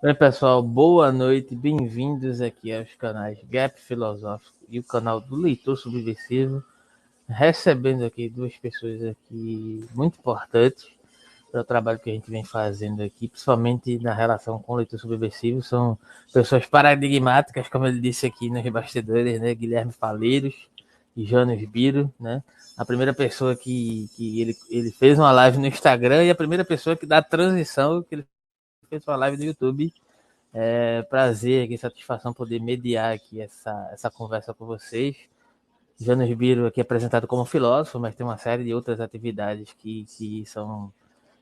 Oi, pessoal, boa noite, bem-vindos aqui aos canais Gap Filosófico e o canal do Leitor Subversivo, recebendo aqui duas pessoas aqui muito importantes para o trabalho que a gente vem fazendo aqui, principalmente na relação com o Leitor Subversivo, são pessoas paradigmáticas, como ele disse aqui nos bastidores, né, Guilherme Faleiros e Janos Biro, né, a primeira pessoa que ele fez uma live no Instagram e a primeira pessoa que dá a transição que ele fez uma live no YouTube. É prazer, que satisfação poder mediar aqui essa conversa com vocês. Janos Biro aqui é apresentado como filósofo, mas tem uma série de outras atividades que são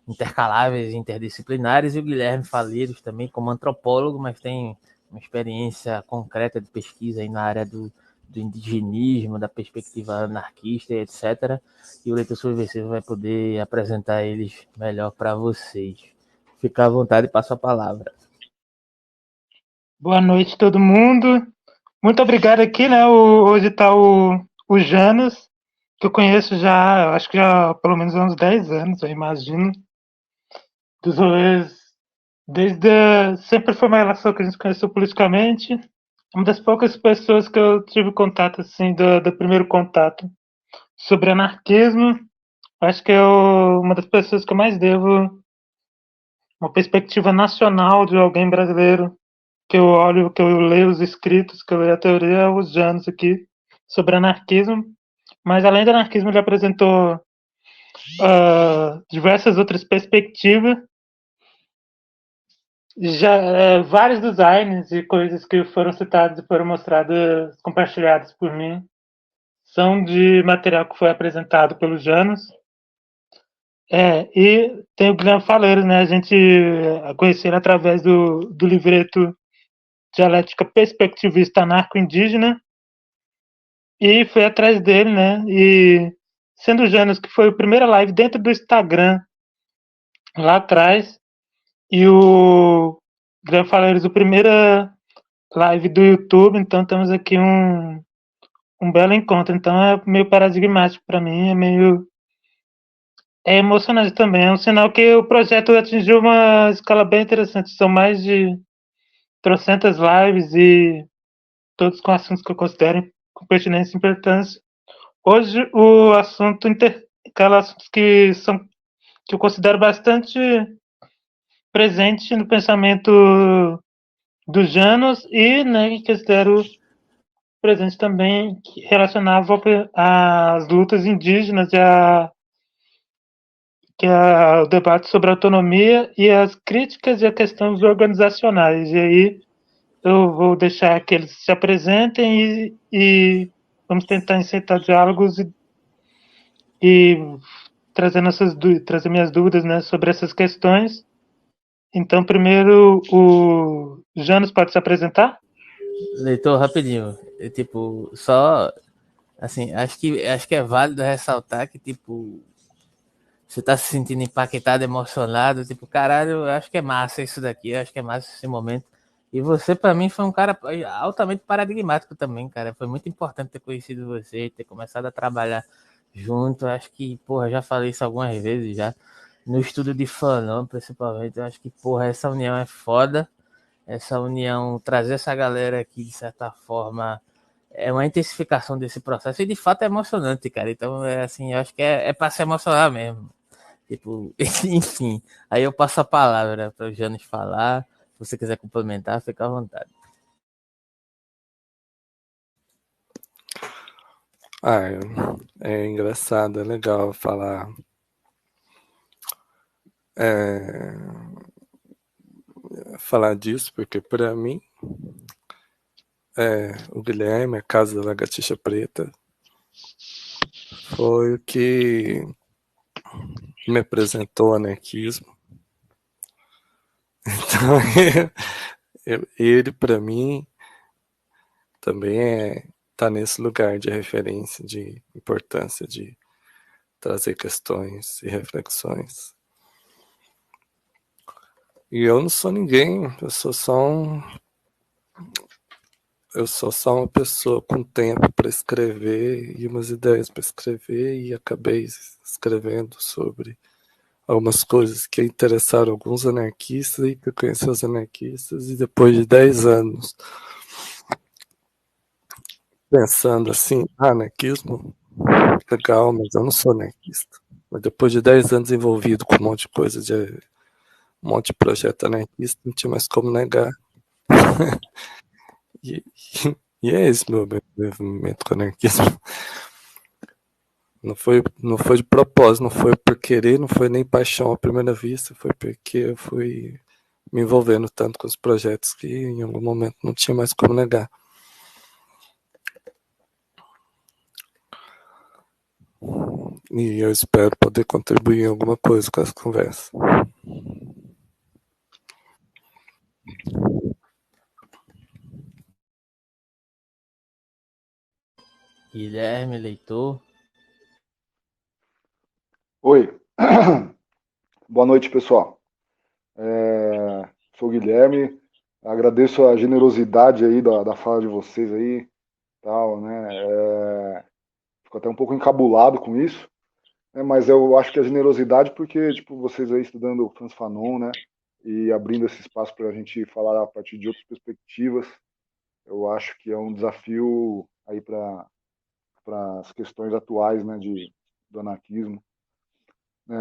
intercaláveis, interdisciplinares, e o Guilherme Faleiros também como antropólogo, mas tem uma experiência concreta de pesquisa aí na área do indigenismo, da perspectiva anarquista, etc. E o Leitor Subversivo vai poder apresentar eles melhor para vocês. Fica à vontade e passo a palavra. Boa noite, todo mundo. Muito obrigado aqui, né? Hoje está o Janos, que eu conheço já, acho que já há pelo menos há uns 10 anos, eu imagino. Dos rolês, sempre foi uma relação que a gente conheceu politicamente. Uma das poucas pessoas que eu tive contato, assim, do primeiro contato sobre anarquismo. Acho que uma das pessoas que eu mais devo uma perspectiva nacional de alguém brasileiro que eu olho, que eu leio os escritos, que eu leio a teoria há uns anos aqui sobre anarquismo, mas além do anarquismo ele apresentou diversas outras perspectivas, já vários designs e coisas que foram citadas e foram mostradas, compartilhadas por mim, são de material que foi apresentado pelos Janos. E tem o Guilherme Faleiros, né? A gente conheceu ele através do livreto Dialética Perspectivista Anarco-Indígena, e fui atrás dele, né? E sendo o Janus que foi a primeira live dentro do Instagram lá atrás, e o Guilherme Faleiros, a primeira live do YouTube, então temos aqui um belo encontro. Então é meio paradigmático para mim, é emocionante também. É um sinal que o projeto atingiu uma escala bem interessante. São mais de trocentas lives e todos com assuntos que eu considero com pertinência e importância. Hoje o assunto aqueles assuntos que eu considero bastante presente no pensamento dos Janos e, né, que considero presente também que relacionava às lutas indígenas o debate sobre a autonomia e as críticas e a questões organizacionais. E aí eu vou deixar que eles se apresentem e vamos tentar incitar diálogos e trazer minhas dúvidas, né, sobre essas questões. Então, primeiro, o Janus pode se apresentar? Leitor, rapidinho. Tipo, só assim, acho que é válido ressaltar que, tipo, você tá se sentindo impactado, emocionado, tipo, caralho, eu acho que é massa isso daqui, eu acho que é massa esse momento. E você, para mim, foi um cara altamente paradigmático também, cara. Foi muito importante ter conhecido você, ter começado a trabalhar junto. Acho que, porra, já falei isso algumas vezes já. No estudo de Fanon, principalmente, eu acho que, porra, essa união é foda. Essa união, trazer essa galera aqui, de certa forma, é uma intensificação desse processo e de fato é emocionante, cara. Então, é assim, eu acho que é para se emocionar mesmo. Tipo, enfim, aí eu passo a palavra para o Janos falar. Se você quiser complementar, fica à vontade. Ah, é engraçado, é legal é, falar disso, porque para mim, o Guilherme, a Casa da Lagartixa Preta, foi o que me apresentou o anarquismo. Então, ele para mim também tá nesse lugar de referência, de importância de trazer questões e reflexões. E eu não sou ninguém, eu sou só uma pessoa com tempo para escrever e umas ideias para escrever, e acabei escrevendo sobre algumas coisas que interessaram alguns anarquistas e que eu conheci os anarquistas, e depois de 10 anos pensando assim, anarquismo, legal, mas eu não sou anarquista. Mas depois de 10 anos envolvido com um monte de coisa, de um monte de projeto anarquista, não tinha mais como negar. e, e é esse meu movimento com o anarquismo. Não foi de propósito, não foi por querer, não foi nem paixão à primeira vista, foi porque eu fui me envolvendo tanto com os projetos que em algum momento não tinha mais como negar. E eu espero poder contribuir em alguma coisa com essa conversa. Guilherme, leitor. Oi, boa noite, pessoal. Sou o Guilherme, agradeço a generosidade aí da fala de vocês aí, tal, né? Fico até um pouco encabulado com isso, né? Mas eu acho que a generosidade porque, tipo, vocês aí estudando o Frantz Fanon, né? E abrindo esse espaço para a gente falar a partir de outras perspectivas, eu acho que é um desafio aí para as questões atuais, né? Do anarquismo.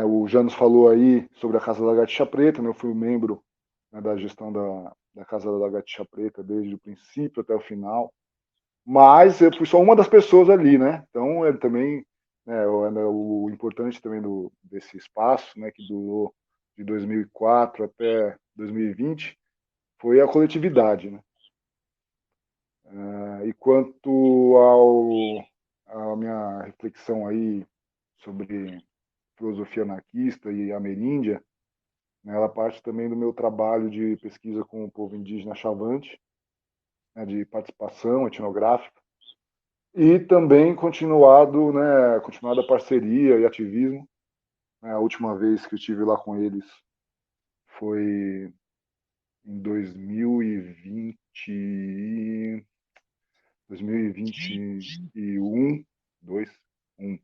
O Janus falou aí sobre a Casa da Lagartixa Preta, né? Eu fui membro, né, da gestão da Casa da Lagartixa Preta desde o princípio até o final, mas eu fui só uma das pessoas ali, né? Então, ele também, né, o importante também desse espaço, né, que durou de 2004 até 2020, foi a coletividade, né? E quanto à minha reflexão aí sobre filosofia anarquista e ameríndia, né, ela parte também do meu trabalho de pesquisa com o povo indígena Chavante, né, de participação etnográfica, e também continuada a parceria e ativismo. Né, a última vez que eu estive lá com eles foi em 2021, 2021,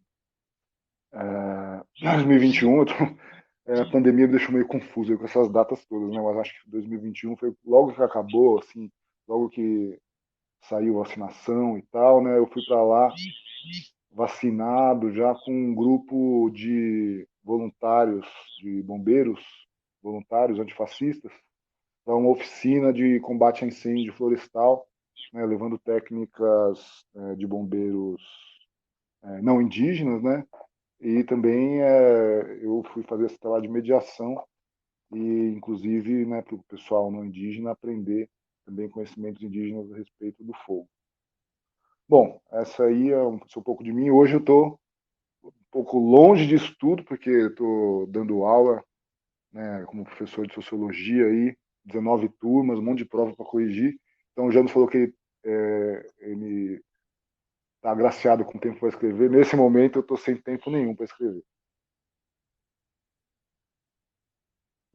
a pandemia me deixou meio confuso com essas datas todas, né? Mas acho que 2021 foi logo que acabou, assim, logo que saiu vacinação e tal, né? Eu fui para lá vacinado já com um grupo de voluntários, de bombeiros voluntários antifascistas, para uma oficina de combate a incêndio florestal, né? Levando técnicas de bombeiros não indígenas, né? E também eu fui fazer esse trabalho de mediação e, inclusive, né, para o pessoal não indígena aprender também conhecimentos indígenas a respeito do fogo. Bom, essa aí é um pouco de mim. Hoje eu estou um pouco longe disso tudo, porque estou dando aula, né, como professor de sociologia aí, 19 turmas, um monte de prova para corrigir. Então o Janos falou que ele está agraciado com tempo para escrever. Nesse momento eu estou sem tempo nenhum para escrever.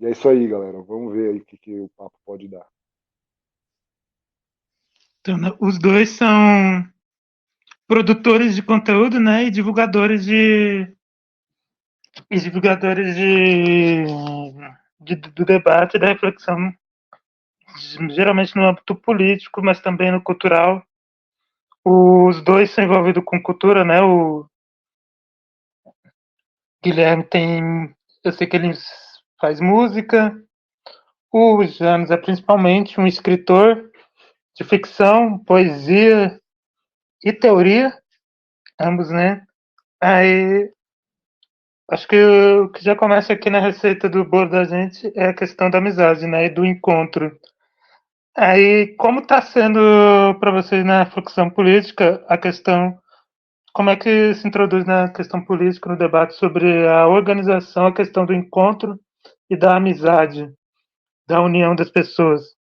E é isso aí, galera. Vamos ver aí o que o papo pode dar. Então, os dois são produtores de conteúdo, né, e divulgadores do debate, da reflexão, geralmente no âmbito político, mas também no cultural. Os dois são envolvidos com cultura, né? O Guilherme eu sei que ele faz música. O James é principalmente um escritor de ficção, poesia e teoria, ambos, né? Aí, acho que o que já começa aqui na receita do bolo da gente é a questão da amizade, né? E do encontro. Aí, como está sendo para vocês na ficção política a questão, como é que se introduz na questão política, no debate sobre a organização, a questão do encontro e da amizade, da união das pessoas?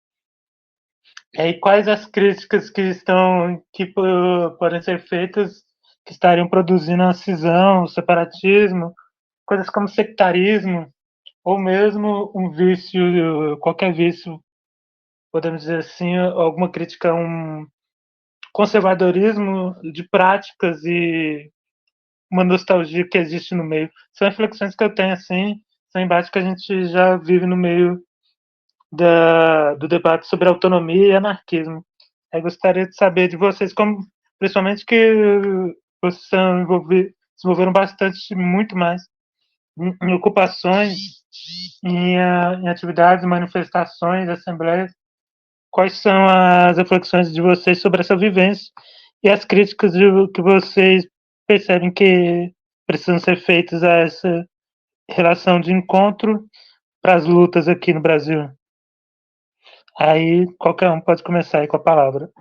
E quais as críticas que podem ser feitas que estariam produzindo a cisão, o separatismo, coisas como sectarismo, ou mesmo um vício, qualquer vício, podemos dizer assim, alguma crítica a um conservadorismo de práticas e uma nostalgia que existe no meio. São reflexões que eu tenho, assim, são embates que a gente já vive no meio do debate sobre autonomia e anarquismo. Eu gostaria de saber de vocês, como, principalmente que vocês se envolveram bastante, muito mais, em ocupações, em atividades, manifestações, assembleias. Quais são as reflexões de vocês sobre essa vivência e as críticas que vocês percebem que precisam ser feitas a essa relação de encontro para as lutas aqui no Brasil? Aí qualquer um pode começar aí com a palavra.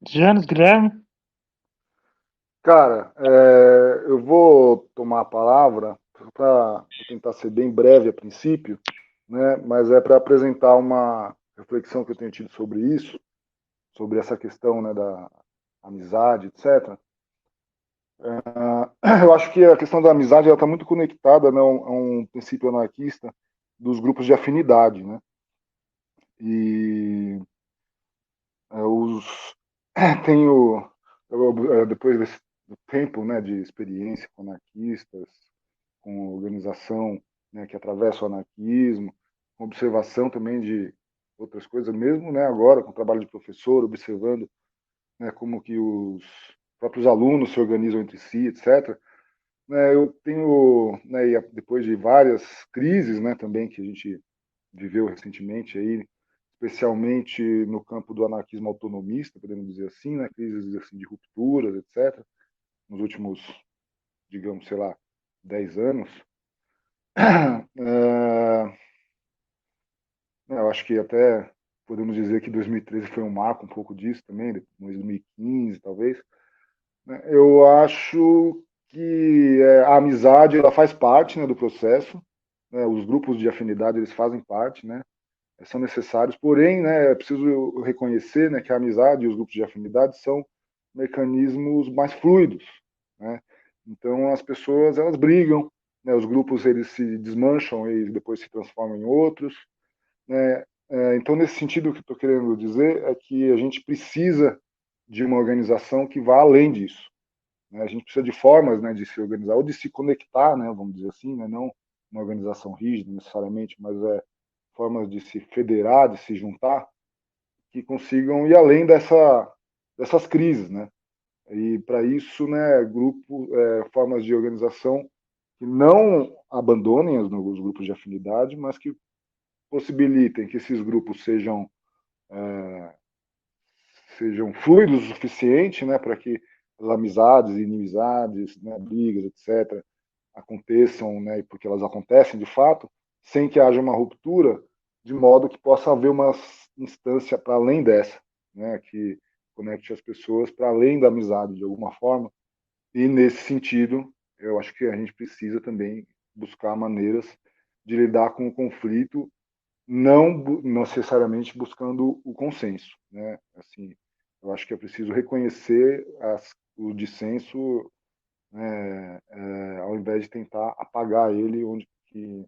Janos, Guilherme? Cara, eu vou tomar a palavra para tentar ser bem breve a princípio, né? Mas é para apresentar uma reflexão que eu tenho tido sobre isso, sobre essa questão, né, da amizade, etc. Eu acho que a questão da amizade está muito conectada, né, a um princípio anarquista dos grupos de afinidade, né? E os tenho depois do tempo, né, de experiência com anarquistas, com organização, né, que atravessa o anarquismo, com observação também de outras coisas, mesmo, né, agora com o trabalho de professor, observando, né, como que os próprios alunos se organizam entre si, etc. Né, eu tenho, né, e depois de várias crises, né, também que a gente viveu recentemente aí, especialmente no campo do anarquismo autonomista, podemos dizer assim, né, crises assim, de rupturas, etc., nos últimos, digamos, sei lá, 10 anos. Eu acho que até podemos dizer que 2013 foi um marco um pouco disso também, depois 2015, talvez. Eu acho que a amizade ela faz parte, né, do processo, né, os grupos de afinidade eles fazem parte, né, são necessários, porém, né, é preciso reconhecer, né, que a amizade e os grupos de afinidade são mecanismos mais fluidos, né? Então as pessoas elas brigam, né, os grupos eles se desmancham e depois se transformam em outros, né? Então nesse sentido o que estou querendo dizer é que a gente precisa de uma organização que vá além disso, né? A gente precisa de formas, né, de se organizar ou de se conectar, né, vamos dizer assim, né, não uma organização rígida necessariamente, mas formas de se federar, de se juntar, que consigam ir além dessas crises, né? E para isso, né, formas de organização que não abandonem os grupos de afinidade, mas que possibilitem que esses grupos sejam fluidos o suficiente, né, para que as amizades, inimizades, né, brigas, etc., aconteçam, né, porque elas acontecem de fato, sem que haja uma ruptura, de modo que possa haver uma instância para além dessa, né, que conecte as pessoas para além da amizade de alguma forma. E nesse sentido, eu acho que a gente precisa também buscar maneiras de lidar com o conflito, não necessariamente buscando o consenso, né? Assim, eu acho que é preciso reconhecer o dissenso, ao invés de tentar apagar ele, onde que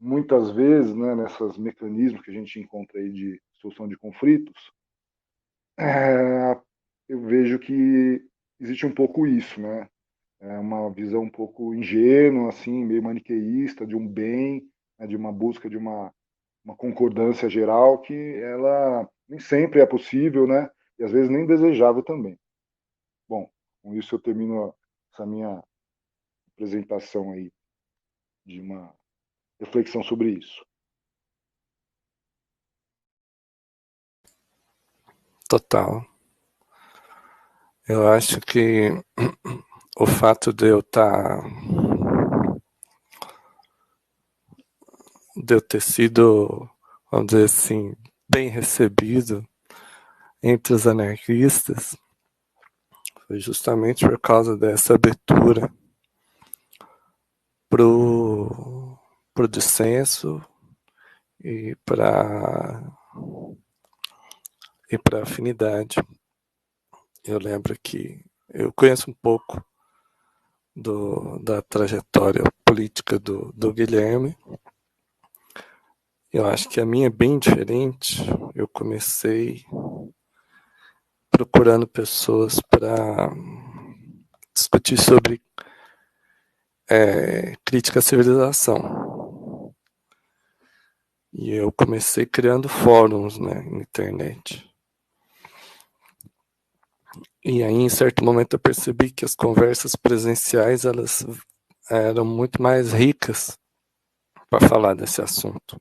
muitas vezes, né, nesses mecanismos que a gente encontra aí de solução de conflitos, eu vejo que existe um pouco isso, né? É uma visão um pouco ingênua, assim, meio maniqueísta de um bem, né, de uma busca de uma concordância geral que ela nem sempre é possível, né? E às vezes nem desejável também. Bom, com isso eu termino essa minha apresentação aí de uma reflexão sobre isso. Total. Eu acho que o fato de eu ter sido, vamos dizer assim, bem recebido entre os anarquistas foi justamente por causa dessa abertura pro dissenso e para afinidade. Eu lembro que eu conheço um pouco da trajetória política do Guilherme. Eu acho que a minha é bem diferente. Eu comecei procurando pessoas para discutir sobre crítica à civilização. E eu comecei criando fóruns, né, na internet. E aí, em certo momento, eu percebi que as conversas presenciais, elas eram muito mais ricas para falar desse assunto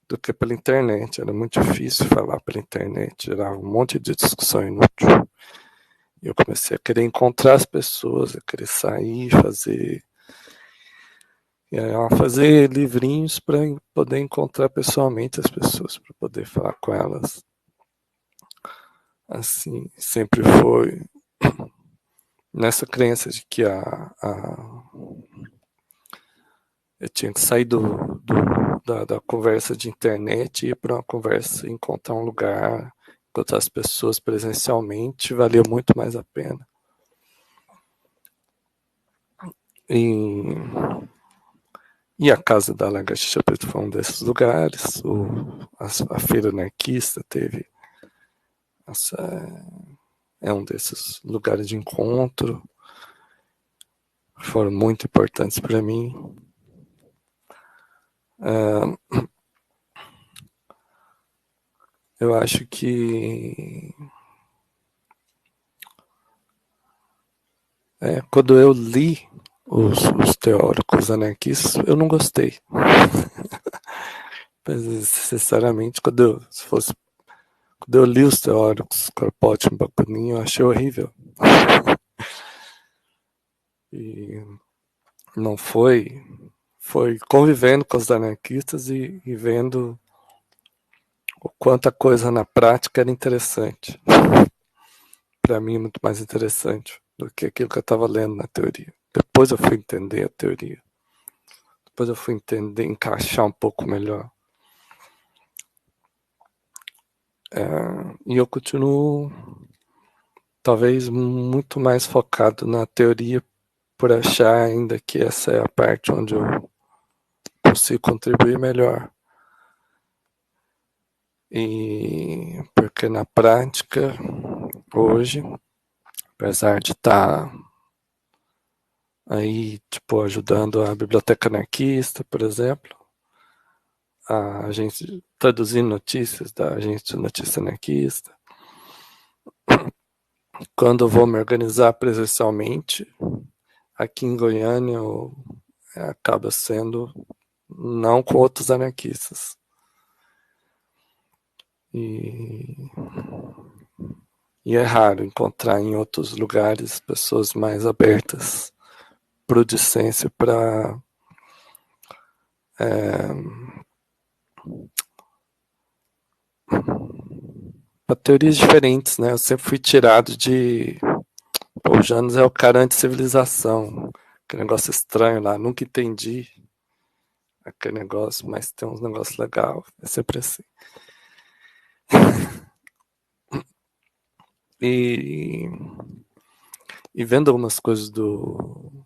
do que pela internet. Era muito difícil falar pela internet, gerava um monte de discussão inútil. E eu comecei a querer encontrar as pessoas, a querer sair, fazer livrinhos para poder encontrar pessoalmente as pessoas, para poder falar com elas. Assim, sempre foi nessa crença de que eu tinha que sair da conversa de internet e ir para uma conversa, encontrar um lugar, encontrar as pessoas presencialmente, valia muito mais a pena. E a Casa da Lagartixa Preta foi um desses lugares. A Feira Anarquista teve é um desses lugares de encontro. Foram muito importantes para mim. Eu acho que quando eu li os teóricos anarquistas, eu não gostei. Mas, sinceramente, quando eu li os teóricos Kropotkin e Bakunin, eu achei horrível. E não foi convivendo com os anarquistas e vendo o quanto a coisa na prática era interessante. Para mim, muito mais interessante do que aquilo que eu estava lendo na teoria. Depois eu fui entender a teoria. Depois eu fui entender, encaixar um pouco melhor. E eu continuo, talvez, muito mais focado na teoria, por achar ainda que essa é a parte onde eu consigo contribuir melhor. E porque na prática, hoje, apesar de estar aí, tipo, ajudando a Biblioteca Anarquista, por exemplo, a agência, traduzindo notícias da Agência de Notícia Anarquista, quando eu vou me organizar presencialmente, aqui em Goiânia, acaba sendo não com outros anarquistas. E é raro encontrar em outros lugares pessoas mais abertas para o dissêncio, para teorias diferentes, né? Eu sempre fui tirado de... o Janus é o cara anti-civilização, aquele negócio estranho lá, nunca entendi aquele negócio, mas tem uns negócios legais, é sempre assim. E vendo algumas coisas do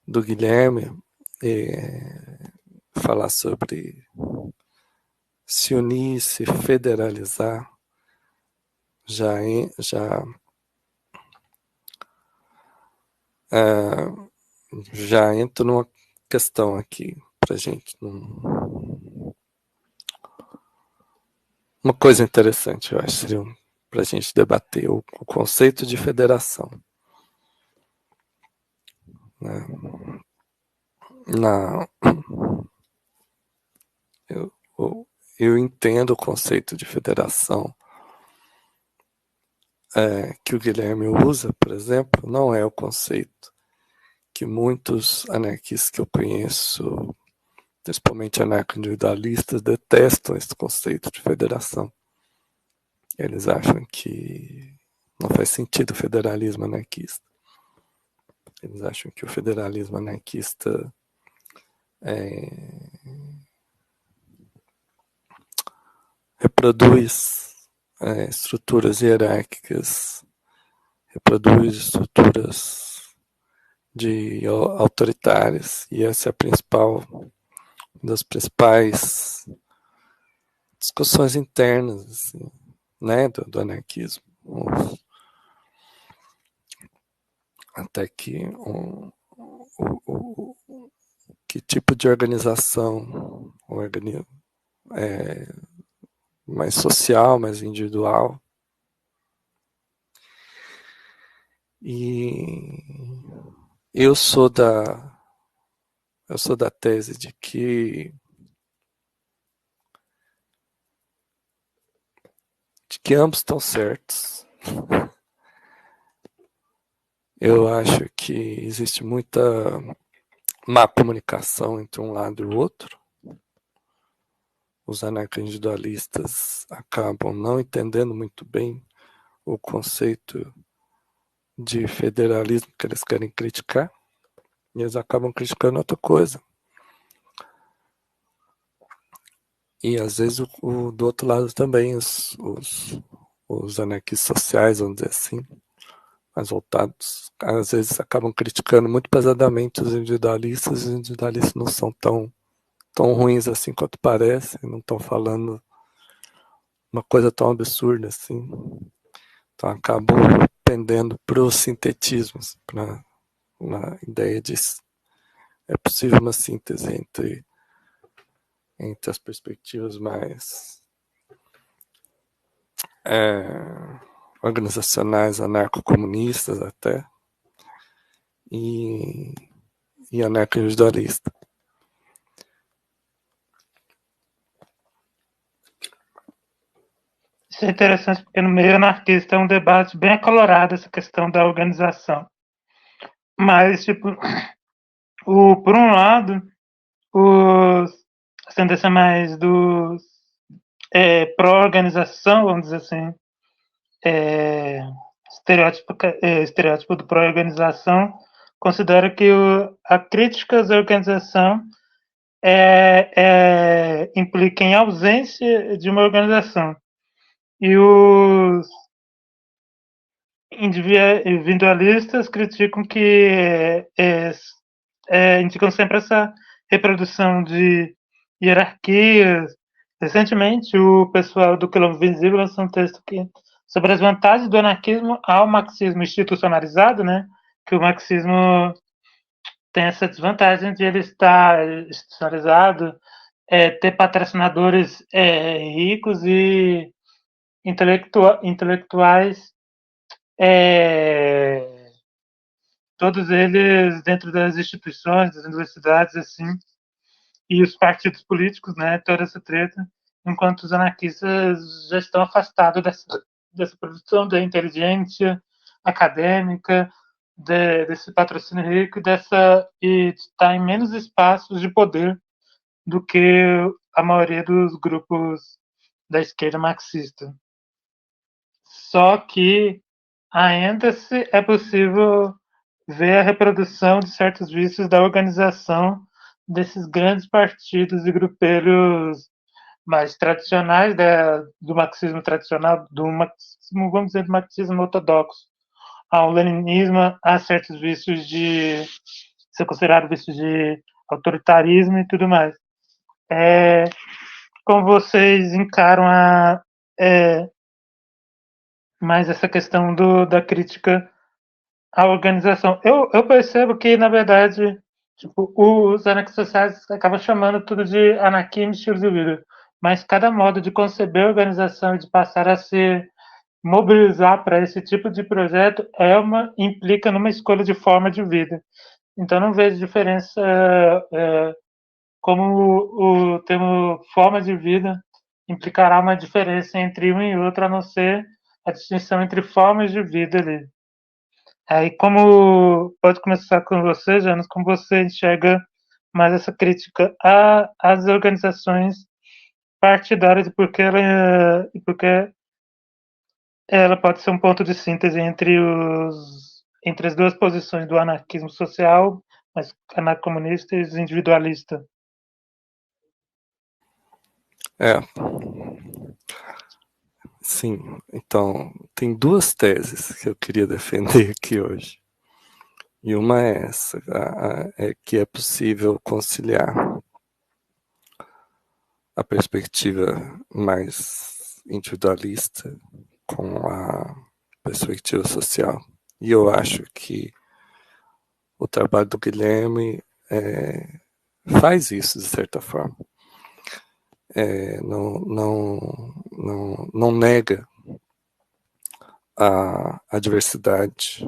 Guilherme, falar sobre se unir, se federalizar, já entro numa questão aqui pra gente. Uma coisa interessante, eu acho, seria para a gente debater o conceito de federação. Né? Eu entendo o conceito de federação que o Guilherme usa, por exemplo, não é o conceito que muitos anarquistas que eu conheço, principalmente anarco-individualistas, detestam esse conceito de federação. Eles acham que não faz sentido o federalismo anarquista. Eles acham que o federalismo anarquista reproduz estruturas hierárquicas, reproduz estruturas autoritárias, e essa é uma das principais discussões internas, assim, né, do anarquismo. Até que que tipo de organização mais social, mais individual. E eu sou da tese de que ambos estão certos. Eu acho que existe muita má comunicação entre um lado e o outro. Os anarco-individualistas acabam não entendendo muito bem o conceito de federalismo que eles querem criticar, e eles acabam criticando outra coisa. E às vezes do outro lado também, os anarquistas sociais, vamos dizer assim, mais voltados, às vezes acabam criticando muito pesadamente os individualistas, e os individualistas não são tão ruins assim quanto parece, não estão falando uma coisa tão absurda assim. Então acabam pendendo para os sintetismos, para uma ideia de é possível uma síntese entre as perspectivas mais organizacionais, anarco-comunistas até, e anarco-individualista. Isso é interessante porque no meio anarquista é um debate bem acalorado essa questão da organização. Mas, tipo, por um lado, a tendência mais dos pró-organização, vamos dizer assim, estereótipo do pró-organização, considera que a crítica à organização implica em ausência de uma organização. E os individualistas criticam que indicam sempre essa reprodução de hierarquias. Recentemente, o pessoal do Quilombo Visível lançou um texto sobre as vantagens do anarquismo ao marxismo institucionalizado, né? Que o marxismo tem essa desvantagem de ele estar institucionalizado, ter patrocinadores ricos e intelectuais, todos eles dentro das instituições, das universidades, assim, e os partidos políticos, né, toda essa treta, enquanto os anarquistas já estão afastados dessa produção da inteligência acadêmica, desse patrocínio rico e está em menos espaços de poder do que a maioria dos grupos da esquerda marxista. Só que ainda é possível ver a reprodução de certos vícios da organização desses grandes partidos e grupelhos mais tradicionais do marxismo tradicional, do marxismo, vamos dizer, do marxismo ortodoxo, ao leninismo, há certos vícios de ser considerado vícios de autoritarismo e tudo mais. Como vocês encaram mais essa questão da crítica à organização? Eu percebo que, na verdade, tipo, os anarquistas sociais acabam chamando tudo de anarquia em estilo de vida, mas cada modo de conceber a organização e de passar a se mobilizar para esse tipo de projeto implica numa escolha de forma de vida. Então não vejo diferença como o termo forma de vida implicará uma diferença entre um e outro, a não ser a distinção entre formas de vida ali. Aí, como pode começar com você, Janos, como você enxerga mais essa crítica às organizações partidárias e porque ela pode ser um ponto de síntese entre as duas posições do anarquismo social, mas anarcomunista e individualista. Sim, então, tem duas teses que eu queria defender aqui hoje. E uma é essa, é que é possível conciliar a perspectiva mais individualista com a perspectiva social. E eu acho que o trabalho do Guilherme faz isso, de certa forma. Não nega a diversidade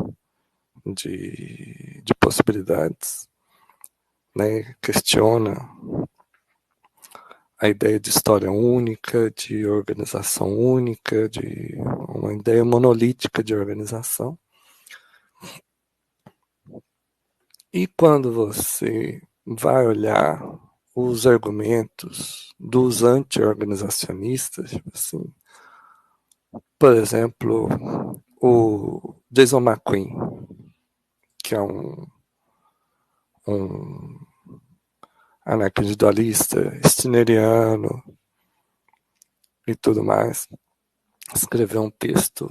de possibilidades, né? Questiona a ideia de história única, de organização única, de uma ideia monolítica de organização. E quando você vai olhar os argumentos dos anti-organizacionistas, assim, por exemplo, o Jason McQueen, que é um anarco-individualista, stineriano e tudo mais, escreveu um texto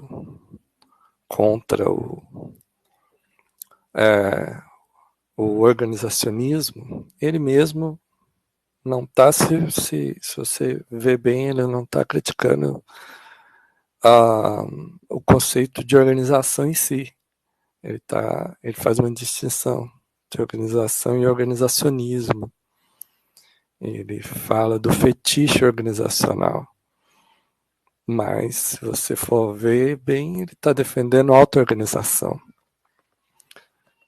contra o organizacionismo. Ele mesmo não está, se você vê bem, ele não está criticando o conceito de organização em si. Ele faz uma distinção de organização e organizacionismo. Ele fala do fetiche organizacional. Mas, se você for ver bem, ele está defendendo a auto-organização.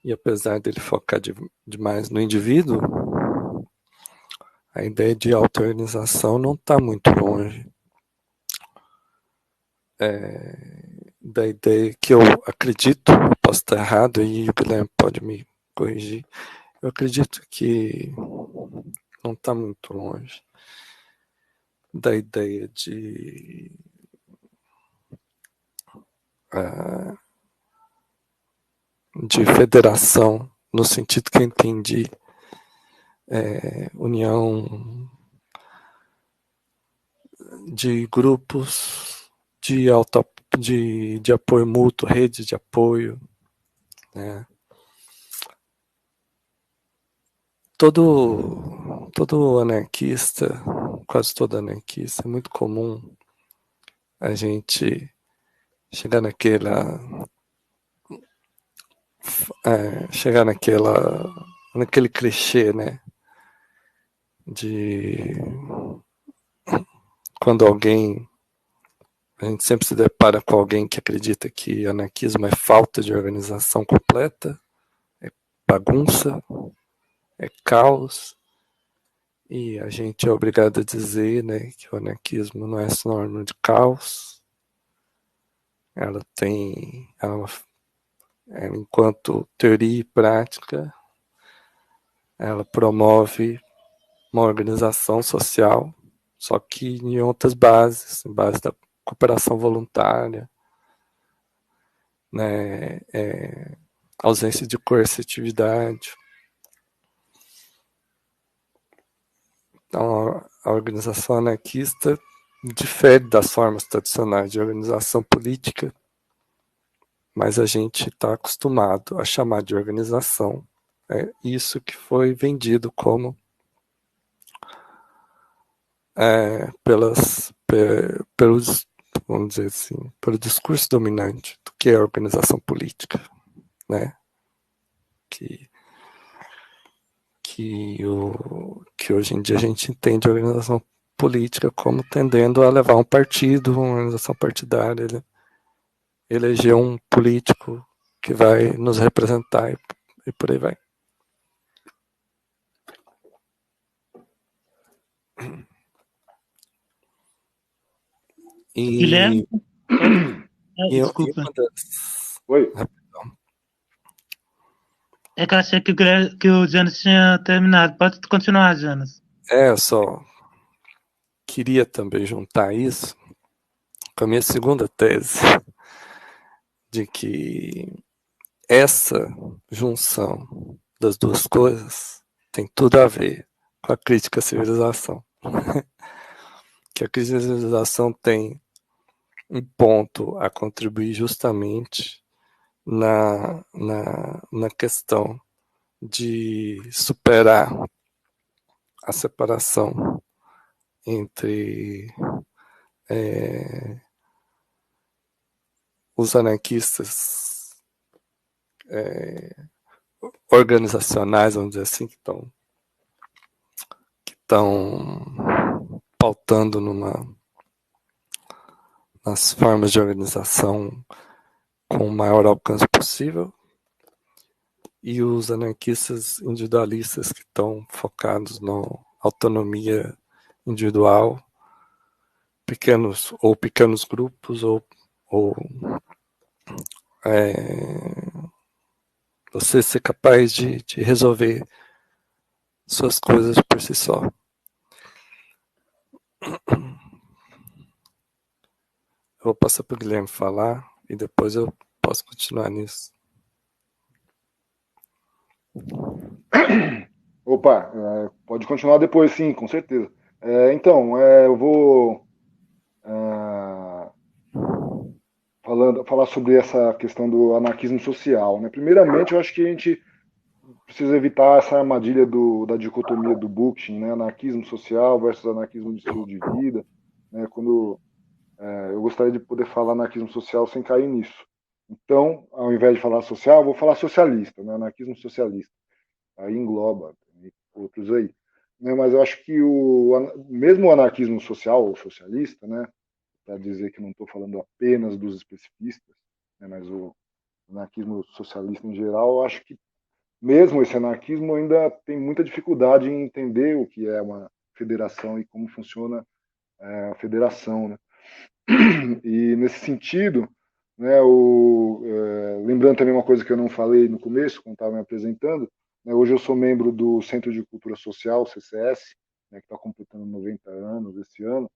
E apesar dele focar demais no indivíduo, a ideia de auto-organização não está muito longe da ideia que eu acredito, posso estar errado e o Guilherme pode me corrigir, eu acredito que não está muito longe da ideia de federação, no sentido que eu entendi, união de grupos de apoio mútuo, rede de apoio, né? Todo anarquista, quase todo anarquista, é muito comum a gente chegar naquele clichê, né? De quando a gente sempre se depara com alguém que acredita que anarquismo é falta de organização completa, é bagunça, é caos, e a gente é obrigado a dizer, né, que o anarquismo não é sinônimo de caos. Ela, enquanto teoria e prática, ela promove uma organização social, só que em outras bases, em base da cooperação voluntária, né, ausência de coercitividade. Então, a organização anarquista difere das formas tradicionais de organização política, mas a gente está acostumado a chamar de organização isso que foi vendido como pelos, vamos dizer assim, pelo discurso dominante do que é a organização política, né? Que hoje em dia a gente entende a organização política como tendendo a levar um partido, uma organização partidária, né? Eleger um político que vai nos representar e por aí vai. Guilherme? Desculpa. Oi. É que eu achei que o Jonas tinha terminado. Pode continuar, Jonas. Eu só queria também juntar isso com a minha segunda tese, de que essa junção das duas coisas tem tudo a ver com a crítica à civilização. Que a crítica à civilização tem um ponto a contribuir justamente na questão de superar a separação entre os anarquistas organizacionais, vamos dizer assim, que estão pautando nas formas de organização com o maior alcance possível, e os anarquistas individualistas que estão focados na autonomia individual, pequenos grupos, ou você ser capaz de resolver suas coisas por si só. Eu vou passar para o Guilherme falar e depois eu posso continuar nisso. Opa, pode continuar depois, sim, com certeza. Então, eu vou falar sobre essa questão do anarquismo social, né? Primeiramente, eu acho que a gente precisa evitar essa armadilha da dicotomia do Bookchin, né? Anarquismo social versus anarquismo de estilo de vida, né? Quando eu gostaria de poder falar anarquismo social sem cair nisso. Então, ao invés de falar social, eu vou falar socialista, né? Anarquismo socialista. Aí engloba outros aí. Né? Mas eu acho que mesmo o anarquismo social ou socialista, né? Para dizer que não estou falando apenas dos especificistas, né? Mas o anarquismo socialista em geral, eu acho que mesmo esse anarquismo ainda tem muita dificuldade em entender o que é uma federação e como funciona a federação, né? E nesse sentido, né, lembrando também uma coisa que eu não falei no começo, quando estava me apresentando, né, hoje eu sou membro do Centro de Cultura Social, CCS, né, que está completando 90 anos esse ano,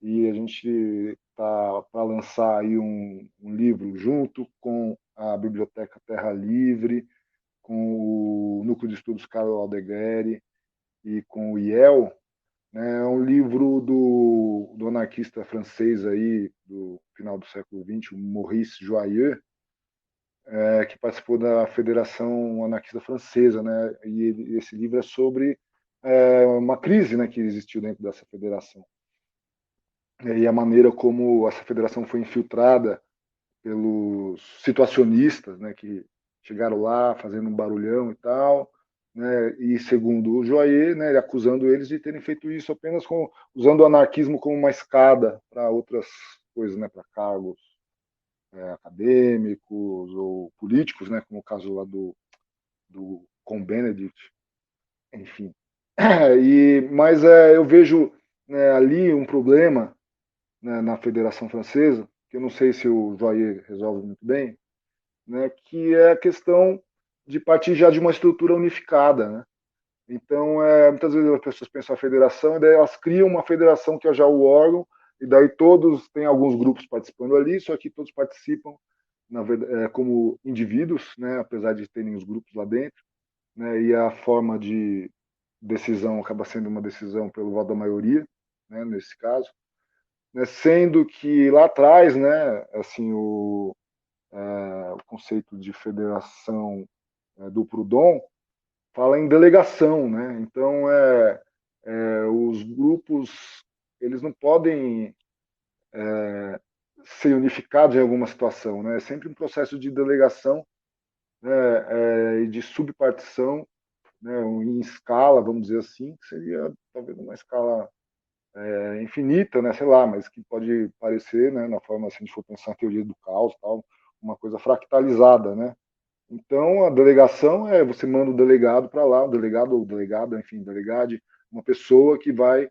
e a gente está para lançar aí um livro junto com a Biblioteca Terra Livre, com o Núcleo de Estudos Carlo Aldegueri e com o IEL, né, é um livro do anarquista francês aí, do final do século XX, o Maurice Joyeux, que participou da Federação Anarquista Francesa, né? E esse livro é sobre uma crise, né, que existiu dentro dessa federação. E a maneira como essa federação foi infiltrada pelos situacionistas, né, que chegaram lá fazendo um barulhão e tal, né, e segundo o Joyer, né, acusando eles de terem feito isso apenas usando o anarquismo como uma escada para outras coisas, né, para cargos acadêmicos ou políticos, né, como o caso lá do Cohn-Bendit, enfim. Mas eu vejo, né, ali um problema, né, na Federação Francesa, que eu não sei se o Joyer resolve muito bem, né, que é a questão de partir já de uma estrutura unificada, né? Então, muitas vezes as pessoas pensam a federação e daí elas criam uma federação que é já o órgão, e daí todos, tem alguns grupos participando ali, só que todos participam na verdade, como indivíduos, né, apesar de terem os grupos lá dentro, né, e a forma de decisão acaba sendo uma decisão pelo voto da maioria, né, nesse caso, né, sendo que lá atrás, né, assim, o conceito de federação do Proudhon fala em delegação, né? Então, os grupos eles não podem ser unificados em alguma situação, né? É sempre um processo de delegação, né, e de subpartição, né, em escala, vamos dizer assim, que seria talvez uma escala infinita, né, sei lá, mas que pode parecer, né, na forma, se a gente for pensar na teoria do caos, tal, uma coisa fractalizada, né? Então, a delegação você manda o delegado para lá, o delegado ou delegada, enfim, delegade, uma pessoa que vai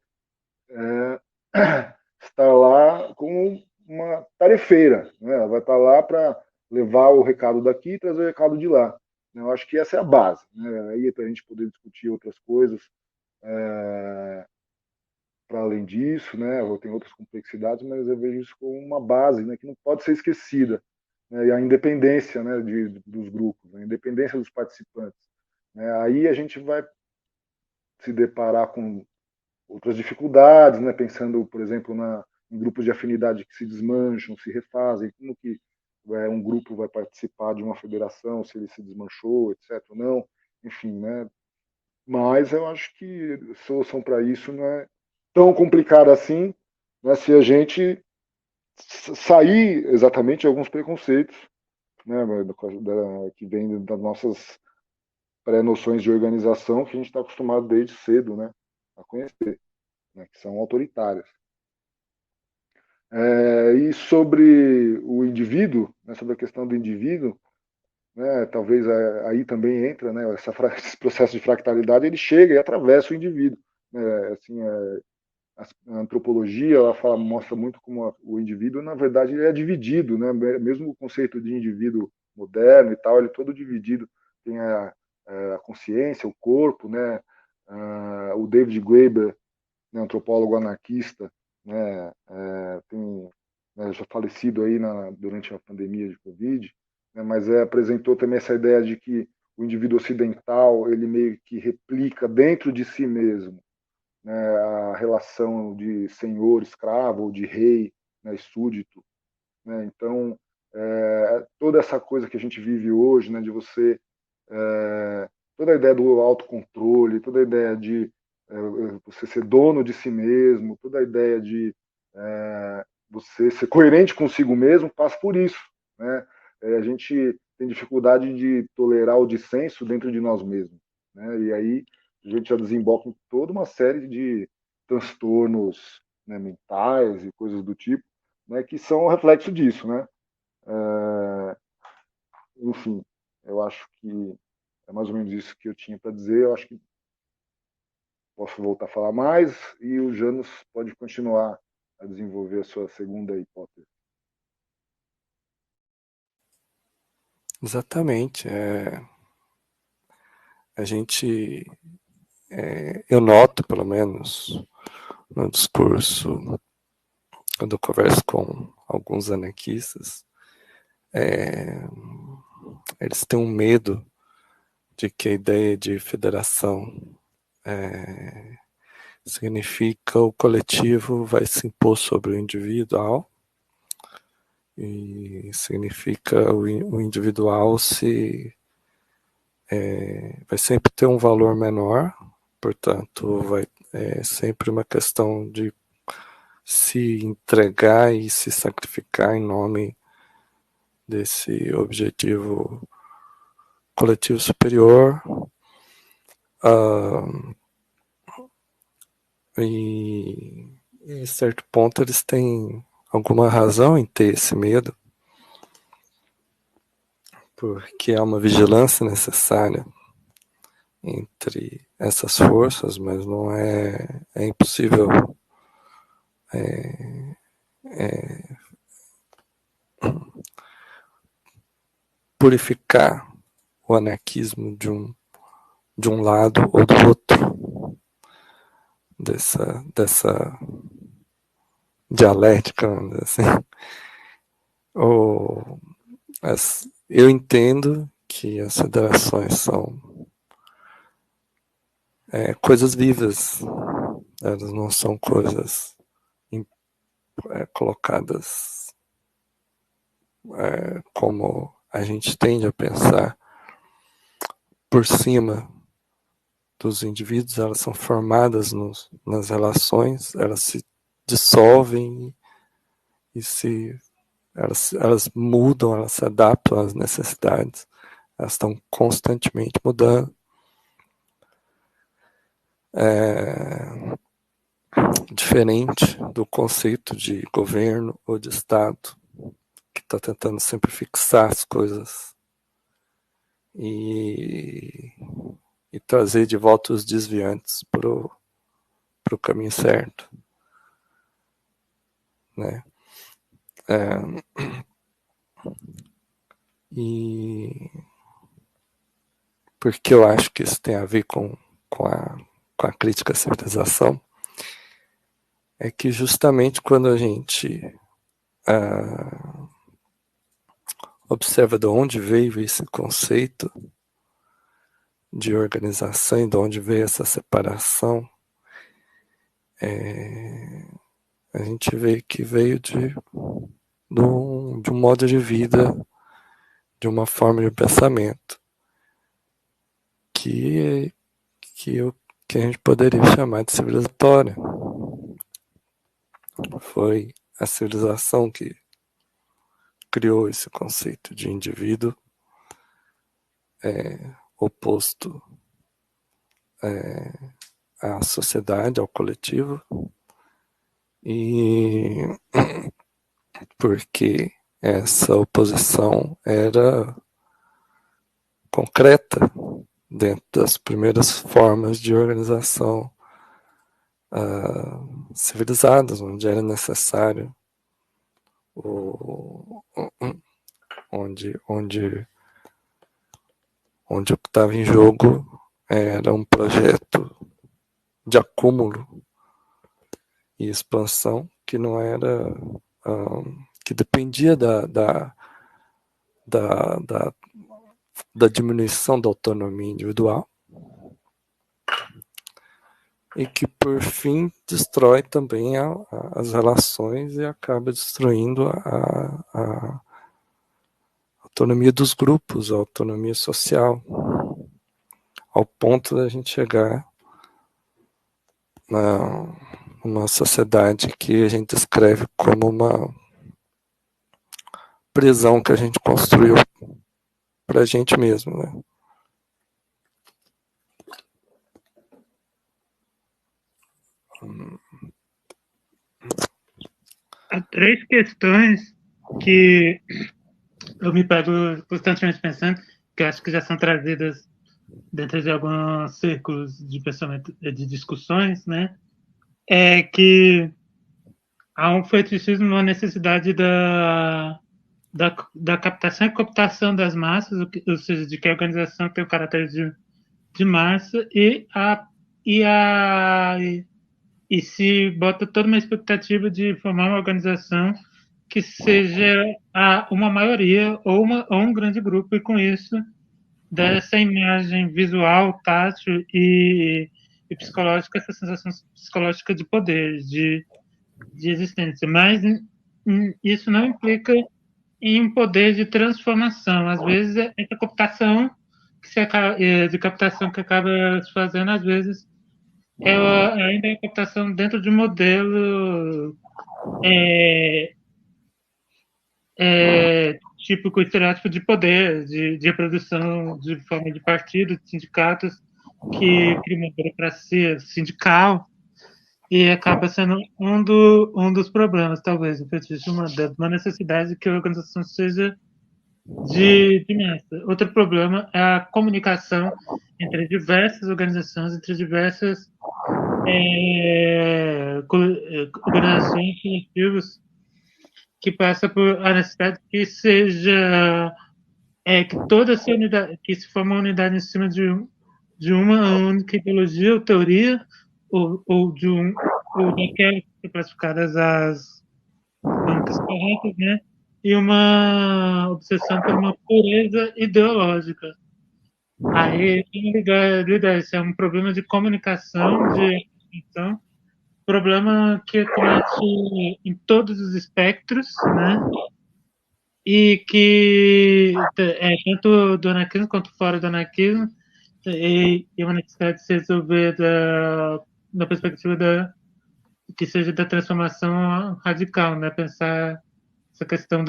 estar lá como uma tarefeira, né? Ela vai estar lá para levar o recado daqui e trazer o recado de lá. Eu acho que essa é a base, né? Aí para a gente poder discutir outras coisas para além disso, né? Tem outras complexidades, mas eu vejo isso como uma base, né, que não pode ser esquecida, né? E a independência, né, dos grupos, a independência dos participantes, né? Aí a gente vai se deparar com outras dificuldades, né? Pensando, por exemplo, em grupos de afinidade que se desmancham, se refazem, como que um grupo vai participar de uma federação, se ele se desmanchou, etc. ou não, enfim, né? Mas eu acho que a solução para isso não é tão complicada assim, né, se a gente sair exatamente de alguns preconceitos, né, que vêm das nossas pré-noções de organização que a gente está acostumado desde cedo, né, a conhecer, né, que são autoritárias. E sobre o indivíduo, né, sobre a questão do indivíduo, né, talvez aí também entra, né, esse processo de fractalidade, ele chega e atravessa o indivíduo. Né, assim, a antropologia ela mostra muito como o indivíduo, na verdade, ele é dividido, né, mesmo o conceito de indivíduo moderno e tal, ele é todo dividido, tem a consciência, o corpo, né, o David Graeber, né, antropólogo anarquista, né, tem, né, já falecido aí durante a pandemia de Covid, né, mas apresentou também essa ideia de que o indivíduo ocidental ele meio que replica dentro de si mesmo, né, a relação de senhor, escravo, ou de rei, né, e súdito. Né, então, toda essa coisa que a gente vive hoje, né, de você toda a ideia do autocontrole, toda a ideia de você ser dono de si mesmo, toda a ideia de você ser coerente consigo mesmo passa por isso. Né? A gente tem dificuldade de tolerar o dissenso dentro de nós mesmos. Né? E aí a gente já desemboca em toda uma série de transtornos, né, mentais e coisas do tipo, né, que são reflexo disso. Né? Enfim, eu acho que é mais ou menos isso que eu tinha para dizer. Eu acho que posso voltar a falar mais e o Janus pode continuar a desenvolver a sua segunda hipótese. Exatamente. A gente, eu noto, pelo menos, no discurso, quando eu converso com alguns anarquistas, eles têm um medo de que a ideia de federação significa o coletivo vai se impor sobre o individual e significa o individual vai sempre ter um valor menor, portanto vai sempre uma questão de se entregar e se sacrificar em nome desse objetivo coletivo superior. E em certo ponto eles têm alguma razão em ter esse medo, porque há uma vigilância necessária entre essas forças, mas não é impossível purificar o anarquismo de um lado ou do outro dessa dialética, vamos dizer assim. Eu entendo que as federações são coisas vivas, elas não são coisas colocadas como a gente tende a pensar por cima dos indivíduos, elas são formadas nas relações, elas se dissolvem e elas mudam, elas se adaptam às necessidades, elas estão constantemente mudando. Diferente do conceito de governo ou de Estado, que está tentando sempre fixar as coisas e trazer de volta os desviantes para o caminho certo. Né? E porque eu acho que isso tem a ver com a crítica à civilização, é que justamente quando a gente observa de onde veio esse conceito de organização e de onde veio essa separação, a gente vê que veio de um modo de vida, de uma forma de pensamento que a gente poderia chamar de civilizatória. Foi a civilização que criou esse conceito de indivíduo oposto à sociedade, ao coletivo, e porque essa oposição era concreta dentro das primeiras formas de organização civilizadas, onde era necessário, onde o que estava em jogo era um projeto de acúmulo e expansão que não era, que dependia da diminuição da autonomia individual, e que, por fim, destrói também as relações e acaba destruindo a autonomia dos grupos, a autonomia social, ao ponto da gente chegar numa sociedade que a gente descreve como uma prisão que a gente construiu para a gente mesmo, né? Há três questões que eu me pego constantemente pensando, que eu acho que já são trazidas dentro de alguns círculos de pensamento, de discussões, né? É que há um fetichismo, uma necessidade da captação e cooptação das massas, ou seja, de que a organização tem o caráter de massa e se bota toda uma expectativa de formar uma organização que seja uma maioria ou um grande grupo, e com isso dessa imagem visual, tátil e psicológica, essa sensação psicológica de poder, de existência. Mas isso não implica em um poder de transformação. Às vezes, essa cooptação de captação que acaba se fazendo, às vezes, ainda é a captação dentro de um modelo típico, estereótipo de poder, de reprodução de forma de partidos, de sindicatos, que cria uma burocracia sindical, e acaba sendo um dos problemas, talvez, o fetichismo, uma necessidade que a organização seja de massa. Outro problema é a comunicação entre diversas organizações, entre diversas organizações, coletivos, que passa por a necessidade que seja que toda essa unidade, que se forma uma unidade em cima de uma única ideologia ou teoria, ou daquelas que são classificadas as únicas corretas, né? E uma obsessão por uma pureza ideológica. Aí tem ligar isso, é um problema de comunicação, de atenção, problema que acomete em todos os espectros, né? E que tanto do anarquismo quanto fora do anarquismo, e uma necessidade de se resolver da perspectiva que seja da transformação radical, né? Pensar essa questão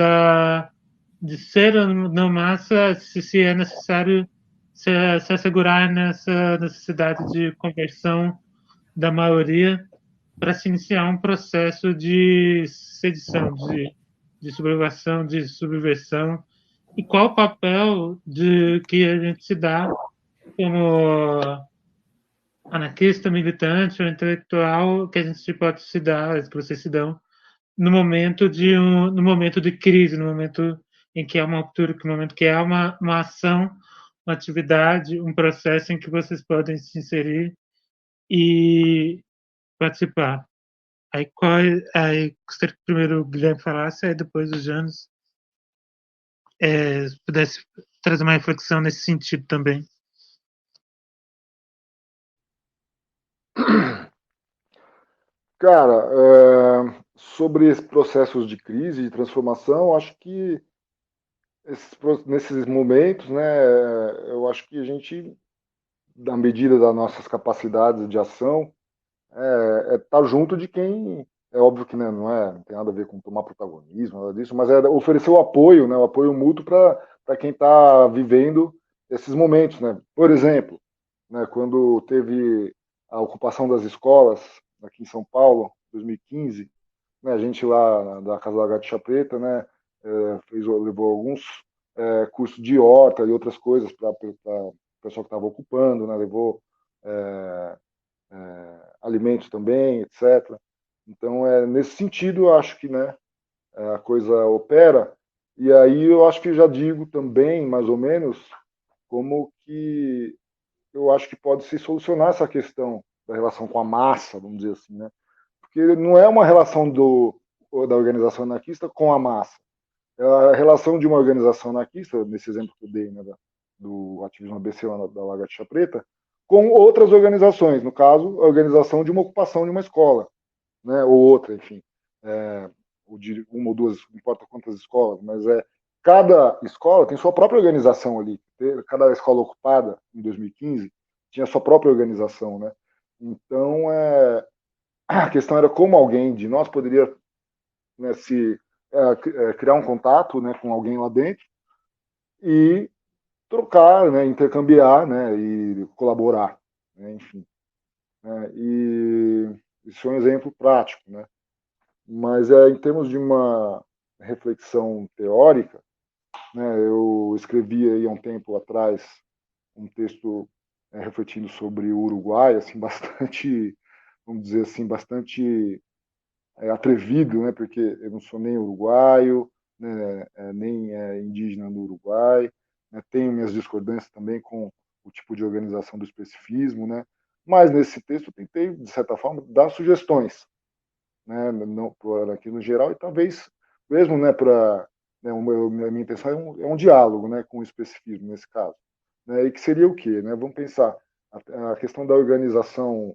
de ser ou não massa, se é necessário se assegurar nessa necessidade de conversão da maioria para se iniciar um processo de sedição, de sublevação, de subversão, e qual o papel que a gente se dá como anarquista, militante ou intelectual, que a gente pode se dar, que vocês se dão, no momento de crise, no momento em que há uma ruptura, no momento que há uma ação, uma atividade, um processo em que vocês podem se inserir e participar. Aí gostaria que primeiro o Guilherme falasse, aí depois o Janos pudesse trazer uma reflexão nesse sentido também. Cara, sobre esses processos de crise, de transformação, acho que nesses momentos, né, eu acho que a gente, na medida das nossas capacidades de ação, tá junto de quem, é óbvio que, né, não tem nada a ver com tomar protagonismo, nada disso, mas é oferecer o apoio, né, o apoio mútuo para quem está vivendo esses momentos, né? Por exemplo, né, quando teve a ocupação das escolas aqui em São Paulo, 2015, né, a gente lá da Casa Lagartixa Preta, né, levou alguns cursos de horta e outras coisas para o pessoal que estava ocupando, né, levou alimentos também, etc. Então, nesse sentido, eu acho que, né, a coisa opera. E aí eu acho que já digo também, mais ou menos, como que eu acho que pode se solucionar essa questão da relação com a massa, vamos dizer assim, né? Porque não é uma relação da organização anarquista com a massa. É a relação de uma organização anarquista, nesse exemplo que eu dei, né, do ativismo ABC lá da Lagartixa Preta, com outras organizações, no caso, a organização de uma ocupação de uma escola, né, ou outra, enfim, ou de uma ou duas, não importa quantas escolas, mas cada escola tem sua própria organização ali. Cada escola ocupada em 2015 tinha sua própria organização, né? Então, a questão era como alguém de nós poderia, né, criar um contato, né, com alguém lá dentro e trocar, né, intercambiar, né, e colaborar, né, enfim. Né, e isso é um exemplo prático, né? Mas em termos de uma reflexão teórica, né, eu escrevi aí há um tempo atrás um texto refletindo sobre o Uruguai, assim, bastante, vamos dizer assim, bastante atrevido, né, porque eu não sou nem uruguaio, né, nem indígena do Uruguai, né, tenho minhas discordâncias também com o tipo de organização do especificismo, né, mas nesse texto eu tentei, de certa forma, dar sugestões, né, não aqui no geral, e talvez mesmo, né, para, né, a minha intenção é um diálogo, né, com o especificismo nesse caso, né, e que seria o quê, né? Vamos pensar a questão da organização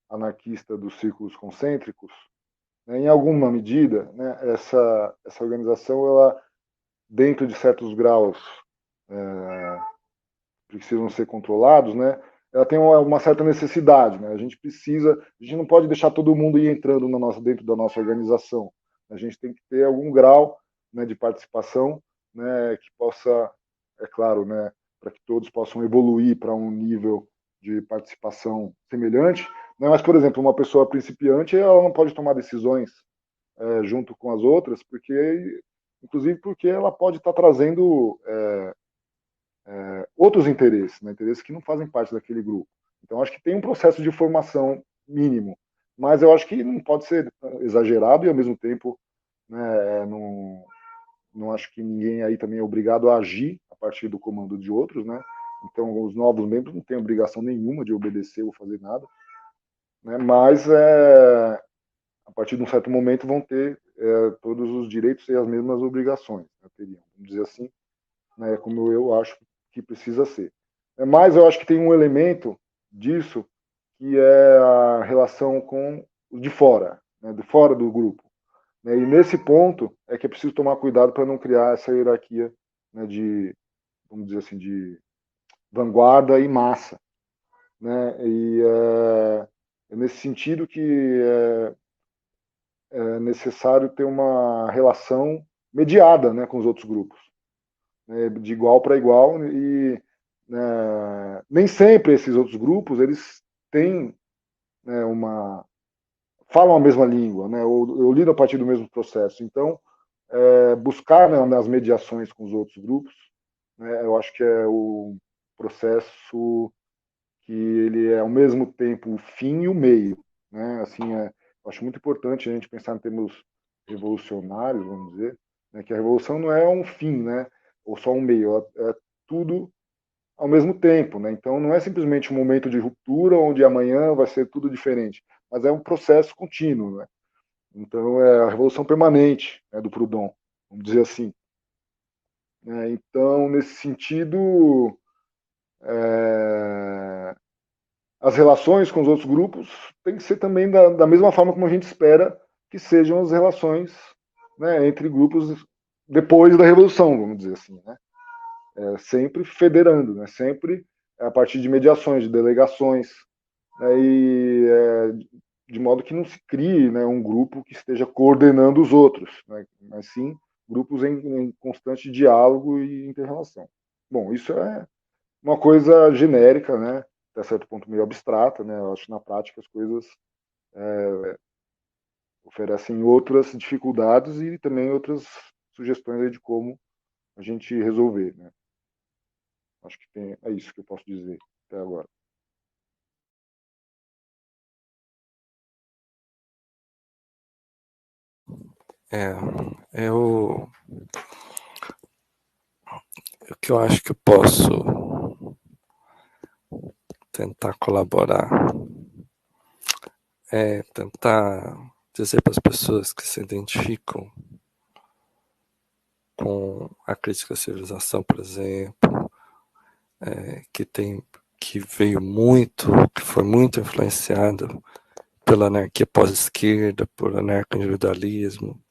anarquista dos círculos concêntricos, né, em alguma medida, né, essa organização, ela, dentro de certos graus, precisam ser controlados, né, ela tem uma certa necessidade, né, a gente não pode deixar todo mundo ir entrando dentro da nossa organização, a gente tem que ter algum grau, né, de participação, né, que possa, é claro, né, para que todos possam evoluir para um nível de participação semelhante, né, mas, por exemplo, uma pessoa principiante, ela não pode tomar decisões junto com as outras, inclusive porque ela pode estar trazendo outros interesses, né, interesses que não fazem parte daquele grupo. Então, acho que tem um processo de formação mínimo, mas eu acho que não pode ser exagerado e, ao mesmo tempo, né, não acho que ninguém aí também é obrigado a agir a partir do comando de outros, né? Então, os novos membros não têm obrigação nenhuma de obedecer ou fazer nada, né? Mas a partir de um certo momento vão ter todos os direitos e as mesmas obrigações, né? Teriam, vamos dizer assim, né? Como eu acho que precisa ser. Mas eu acho que tem um elemento disso que é a relação com o de fora, né? De fora do grupo. Né? E nesse ponto é que é preciso tomar cuidado para não criar essa hierarquia, né, vamos dizer assim, de vanguarda e massa. Né? E é nesse sentido que é necessário ter uma relação mediada, né, com os outros grupos, né, de igual para igual, e nem sempre esses outros grupos eles têm, né, falam a mesma língua, né, ou lidam a partir do mesmo processo. Então, buscar, né, nas mediações com os outros grupos, né, eu acho que é o processo que ele é ao mesmo tempo o fim e o meio, né? Assim, eu acho muito importante a gente pensar em termos revolucionários, vamos dizer, né, que a revolução não é um fim, né, ou só um meio, é tudo ao mesmo tempo, né? Então não é simplesmente um momento de ruptura onde amanhã vai ser tudo diferente, mas é um processo contínuo, né? Então é a revolução permanente, né, do Proudhon, vamos dizer assim. Então, nesse sentido, as relações com os outros grupos têm que ser também da mesma forma como a gente espera que sejam as relações, né, entre grupos depois da Revolução, vamos dizer assim, né? Sempre federando, né? Sempre a partir de mediações, de delegações, né? De modo que não se crie, né, um grupo que esteja coordenando os outros, né? Mas sim grupos em constante diálogo e interrelação. Bom, isso é uma coisa genérica, né? Até certo ponto meio abstrata, né? Eu acho que na prática as coisas oferecem outras dificuldades e também outras sugestões aí de como a gente resolver, né? Acho que é isso que eu posso dizer até agora. O que eu acho que eu posso tentar colaborar é tentar dizer para as pessoas que se identificam com a crítica à civilização, por exemplo, que veio muito, que foi muito influenciado pela anarquia pós-esquerda, por anarco-individualismo,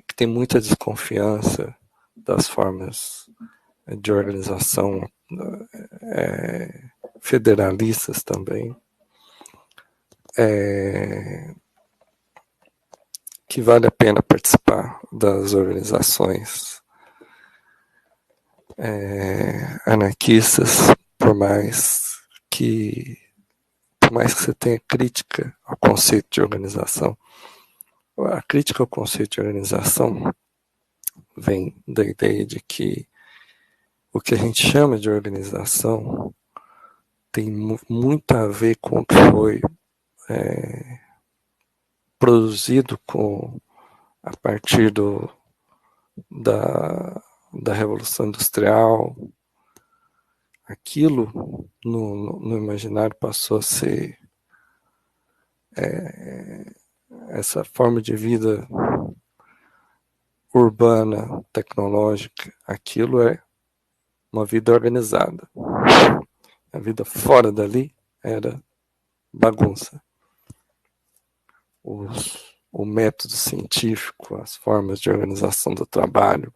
que tem muita desconfiança das formas de organização federalistas também, que vale a pena participar das organizações anarquistas, por mais que você tenha crítica ao conceito de organização. A crítica ao conceito de organização vem da ideia de que o que a gente chama de organização tem muito a ver com o que foi produzido a partir da Revolução Industrial. Aquilo no imaginário passou a ser essa forma de vida urbana, tecnológica. Aquilo é uma vida organizada. A vida fora dali era bagunça. O método científico, as formas de organização do trabalho,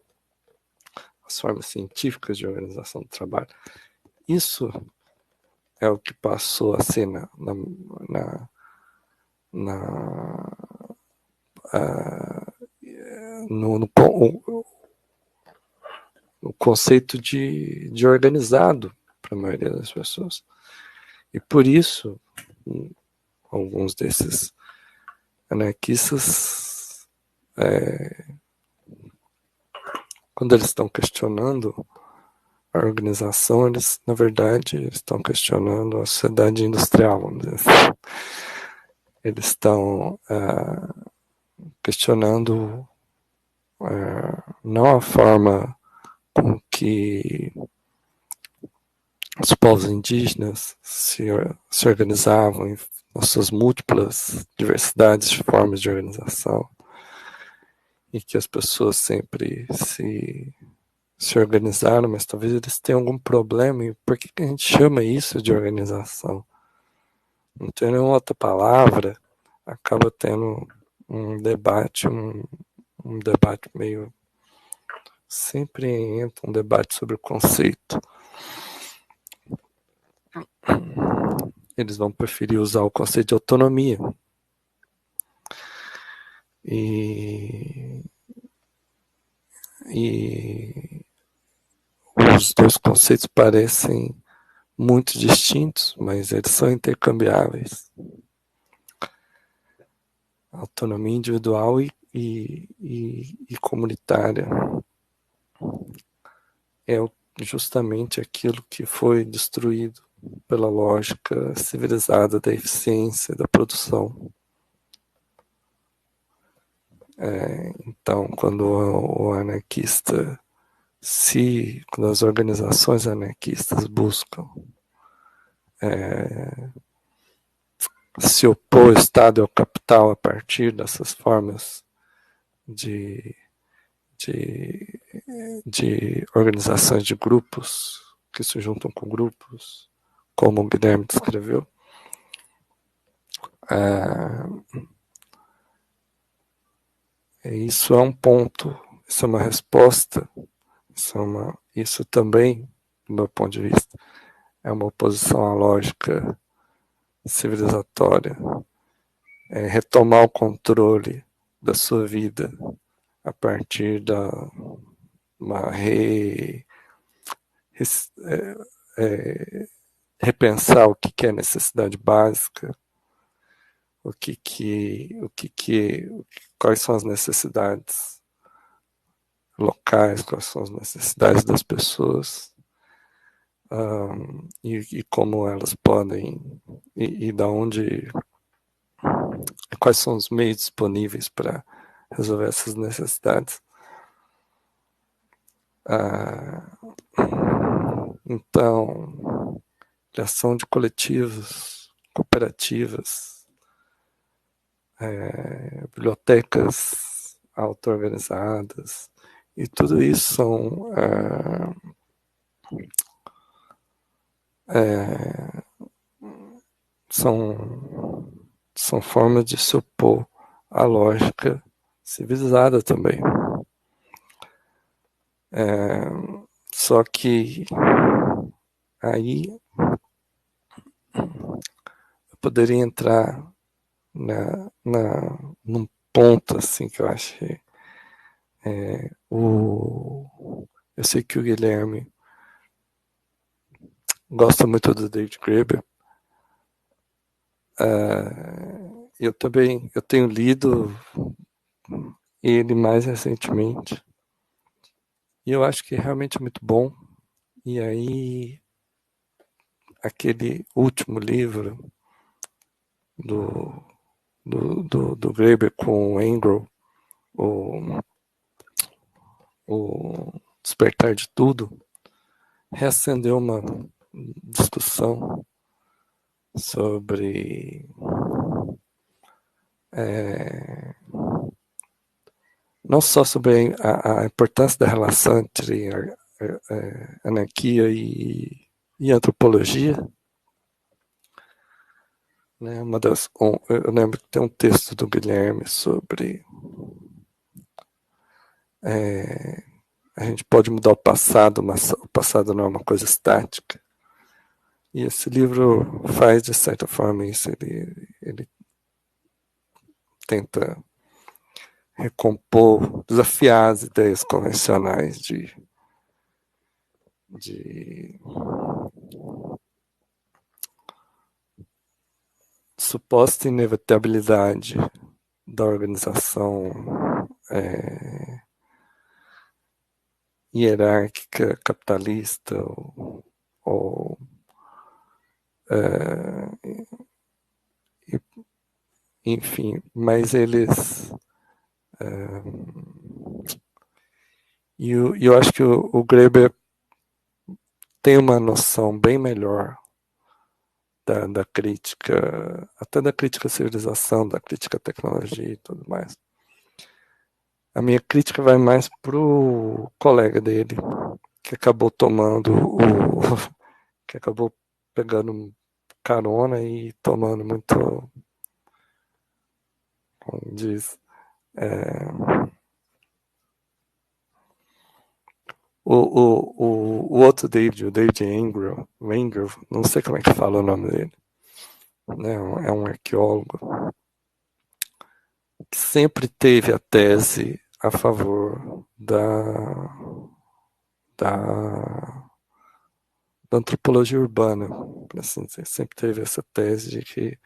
as formas científicas de organização do trabalho, isso é o que passou a ser no conceito de organizado para a maioria das pessoas. E por isso, alguns desses anarquistas, quando eles estão questionando a organização, eles, na verdade, estão questionando a sociedade industrial, vamos dizer assim. Eles estão questionando não a forma com que os povos indígenas se organizavam nas suas múltiplas diversidades de formas de organização, e que as pessoas sempre se organizaram, mas talvez eles tenham algum problema. E por que a gente chama isso de organização? Não tem nenhuma outra palavra, acaba tendo um debate, um debate meio... Sempre entra um debate sobre o conceito. Eles vão preferir usar o conceito de autonomia. E os dois conceitos parecem muito distintos, mas eles são intercambiáveis. Autonomia individual e comunitária é justamente aquilo que foi destruído pela lógica civilizada da eficiência da produção. Então, quando o anarquista quando as organizações anarquistas buscam se opor ao Estado e ao capital a partir dessas formas de organizações de grupos que se juntam com grupos, como o Guilherme descreveu, isso é um ponto, isso é uma resposta, isso também, do meu ponto de vista, é uma oposição à lógica civilizatória, retomar o controle da sua vida a partir da uma repensar o que é necessidade básica, quais são as necessidades locais, quais são as necessidades das pessoas, e como elas podem, e da onde, quais são os meios disponíveis para resolver essas necessidades. Então, criação de coletivos, cooperativas, bibliotecas auto-organizadas, e tudo isso são formas de se opor à lógica civilizada também. Só que aí eu poderia entrar num ponto assim que eu achei. Eu sei que o Guilherme gosta muito do David Graeber. Eu tenho lido ele mais recentemente, e eu acho que realmente é muito bom. E aí, aquele último livro do Graeber com o Engel, o Despertar de Tudo, reacendeu uma discussão sobre não só sobre a importância da relação entre anarquia e antropologia, né? Eu lembro que tem um texto do Guilherme sobre a gente pode mudar o passado, mas o passado não é uma coisa estática. E esse livro faz, de certa forma, isso. Ele tenta recompor, desafiar as ideias convencionais de suposta inevitabilidade da organização hierárquica, capitalista, enfim, mas eles e eu acho que o Graeber tem uma noção bem melhor da crítica, até da crítica à civilização, da crítica à tecnologia e tudo mais. A minha crítica vai mais pro colega dele, que acabou que acabou pegando carona e tomando muito, como diz, o outro David, o David Engel, não sei como é que fala o nome dele, né? É um arqueólogo que sempre teve a tese a favor da antropologia urbana, assim, sempre teve essa tese de que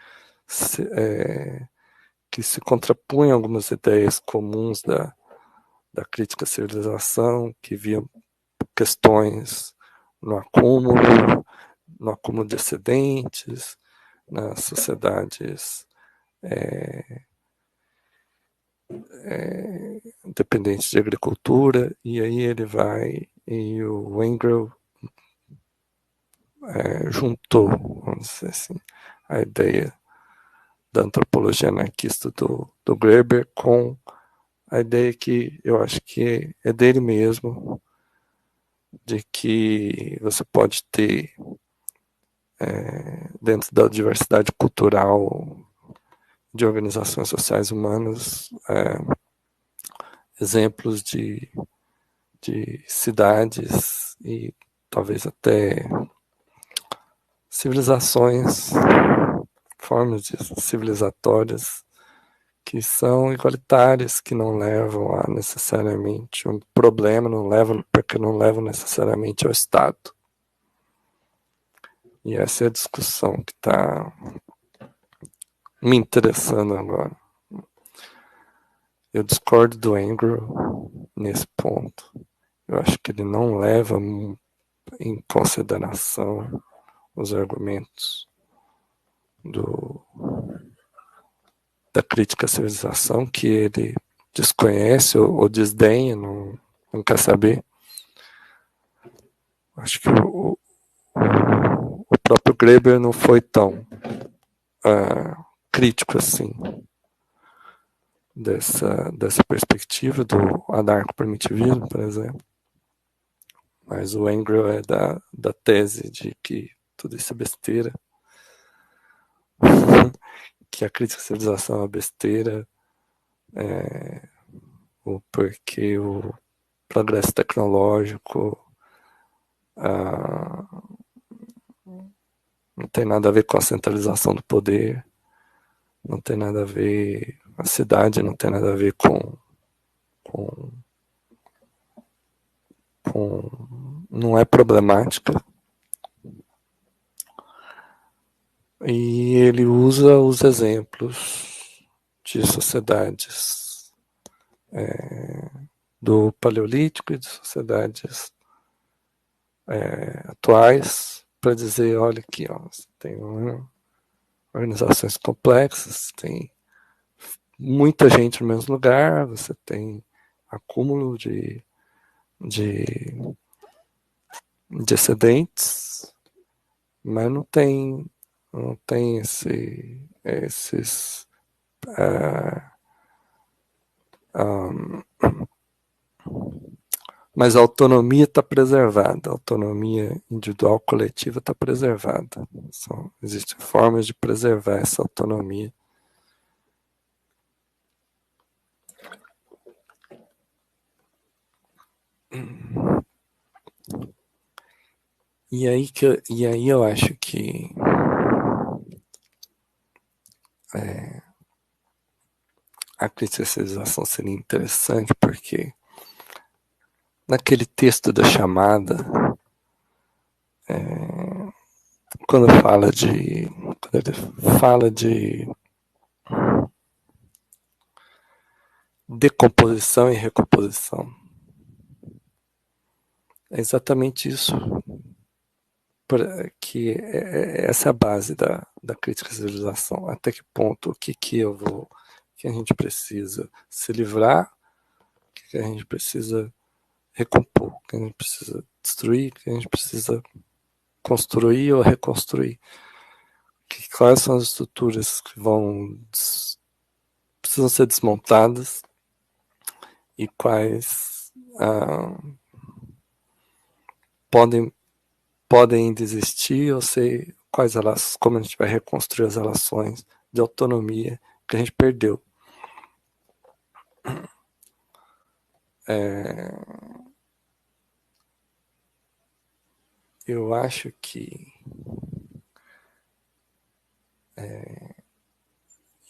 se contrapunha algumas ideias comuns da crítica à civilização, que via questões no acúmulo de excedentes, nas sociedades dependentes de agricultura, e aí ele vai, e o Engel juntou, vamos dizer assim, a ideia da antropologia anarquista do Graeber com a ideia que eu acho que é dele mesmo, de que você pode ter, dentro da diversidade cultural de organizações sociais humanas, exemplos de cidades e talvez até civilizações formas civilizatórias que são igualitárias, que não levam a necessariamente um problema, porque não levam necessariamente ao Estado. E essa é a discussão que está me interessando agora. Eu discordo do Engel nesse ponto. Eu acho que ele não leva em consideração os argumentos da crítica à civilização, que ele desconhece ou desdenha, não quer saber. Acho que o próprio Graeber não foi tão crítico assim dessa perspectiva do anarco-primitivismo, por exemplo. Mas o Engel é da tese de que tudo isso é besteira, que a crítica à civilização é uma besteira, porque o progresso tecnológico não tem nada a ver com a centralização do poder, não tem nada a ver, a cidade não tem nada a ver com não é problemática. E ele usa os exemplos de sociedades do Paleolítico e de sociedades atuais para dizer, olha aqui, ó, você tem organizações complexas, tem muita gente no mesmo lugar, você tem acúmulo de excedentes, mas não tem esses mas a autonomia está preservada, a autonomia individual coletiva está preservada. Existem formas de preservar essa autonomia. E aí eu acho que a cristalização seria interessante, porque naquele texto da chamada, quando ele fala de decomposição e recomposição, é exatamente isso, que essa é a base da crítica à civilização. Até que ponto, o que a gente precisa se livrar, o que a gente precisa recompor, o que a gente precisa destruir, o que a gente precisa construir ou reconstruir. Quais são as estruturas que precisam ser desmontadas e quais podem ainda existir, ou sei como a gente vai reconstruir as relações de autonomia que a gente perdeu. Eu acho que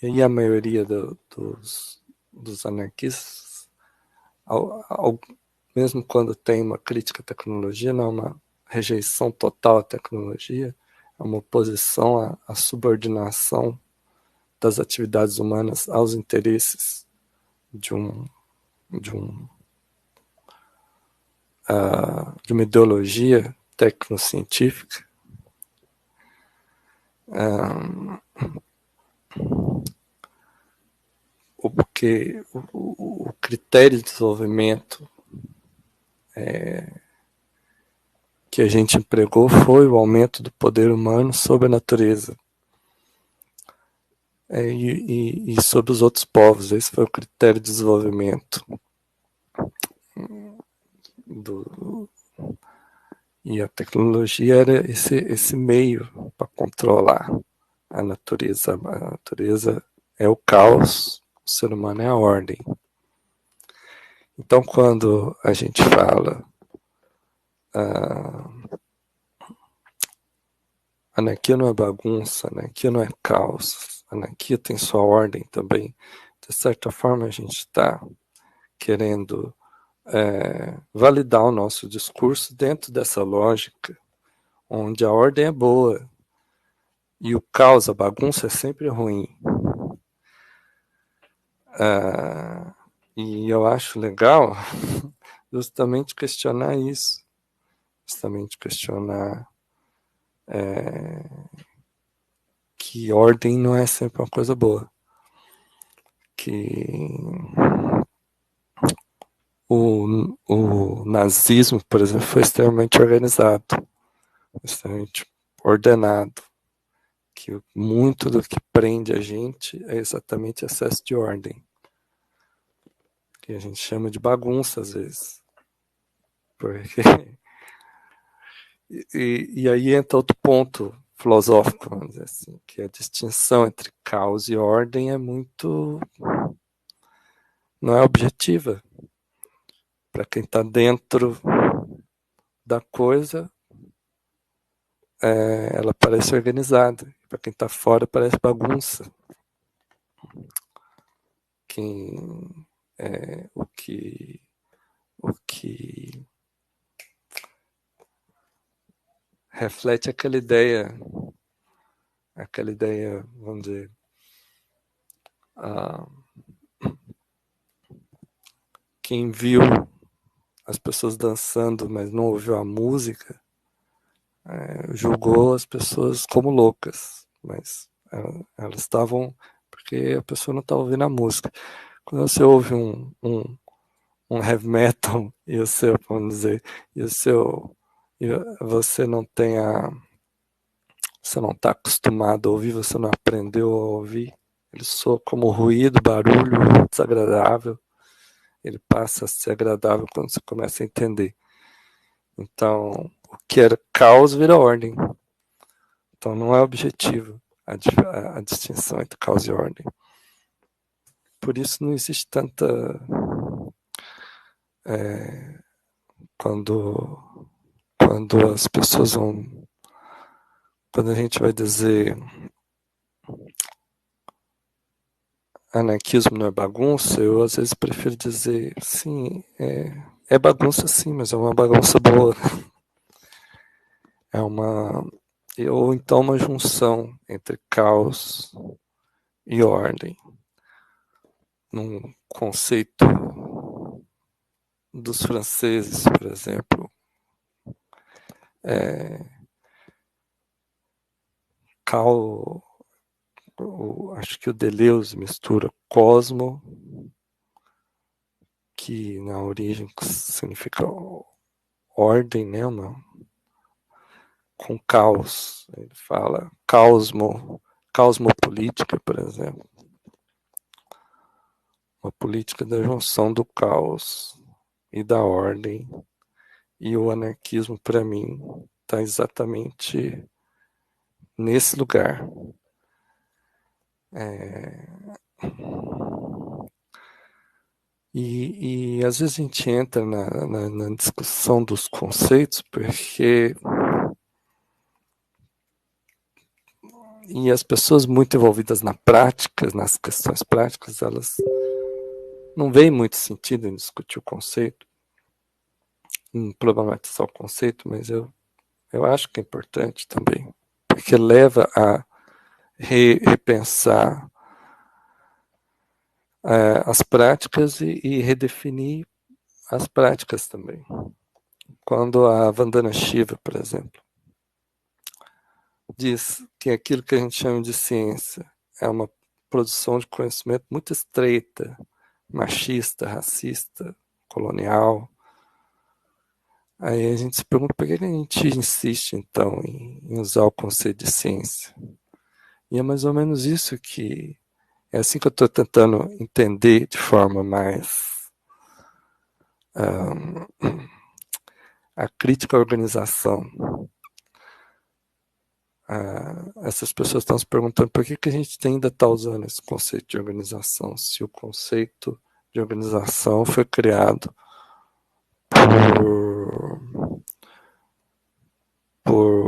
e aí a maioria dos anarquistas, mesmo quando tem uma crítica à tecnologia, não é uma rejeição total à tecnologia, é uma oposição à subordinação das atividades humanas aos interesses de uma ideologia tecnocientífica. Porque o critério de desenvolvimento que a gente empregou foi o aumento do poder humano sobre a natureza e sobre os outros povos. Esse foi o critério de desenvolvimento e a tecnologia era esse meio para controlar a natureza. A natureza é o caos, o ser humano é a ordem. Então, quando a gente fala Anarquia não é bagunça, anarquia não é caos, anarquia tem sua ordem também. De certa forma, a gente está querendo validar o nosso discurso dentro dessa lógica, onde a ordem é boa e o caos, a bagunça é sempre ruim. E eu acho legal justamente questionar isso, justamente questionar que ordem não é sempre uma coisa boa, que o nazismo, por exemplo, foi extremamente organizado, extremamente ordenado, que muito do que prende a gente é exatamente excesso de ordem, que a gente chama de bagunça às vezes, porque e aí entra outro ponto filosófico, vamos dizer assim, que a distinção entre caos e ordem é muito, não é objetiva. Para quem está dentro da coisa, ela parece organizada. Para quem está fora, parece bagunça. O que reflete aquela ideia, vamos dizer, quem viu as pessoas dançando, mas não ouviu a música, julgou as pessoas como loucas, mas elas estavam, porque a pessoa não estava ouvindo a música. Quando você ouve um heavy metal e o seu, vamos dizer, você não tem você não está acostumado a ouvir, você não aprendeu a ouvir, ele soa como ruído, barulho desagradável, ele passa a ser agradável quando você começa a entender. Então, o que era caos vira ordem. Então, não é objetivo a distinção entre caos e ordem. Por isso não existe tanta... Quando as pessoas vão... Quando a gente vai dizer anarquismo não é bagunça, eu às vezes prefiro dizer, sim, é bagunça sim, mas é uma bagunça boa. Ou então uma junção entre caos e ordem. Num conceito dos franceses, por exemplo, acho que o Deleuze mistura cosmo, que na origem significa ordem, né, com caos. Ele fala caosmopolítica, por exemplo. Uma política da junção do caos e da ordem. E o anarquismo, para mim, está exatamente nesse lugar. E às vezes a gente entra na discussão dos conceitos, porque e as pessoas muito envolvidas na prática, nas questões práticas, elas não veem muito sentido em discutir o conceito, em problematizar o conceito, mas eu acho que é importante também, porque leva a repensar as práticas e redefinir as práticas também. Quando a Vandana Shiva, por exemplo, diz que aquilo que a gente chama de ciência é uma produção de conhecimento muito estreita, machista, racista, colonial, aí a gente se pergunta por que a gente insiste, então, em usar o conceito de ciência. E é mais ou menos isso que... É assim que eu estou tentando entender de forma mais... a crítica à organização. Essas pessoas estão se perguntando por que a gente ainda está usando esse conceito de organização, se o conceito de organização foi criado por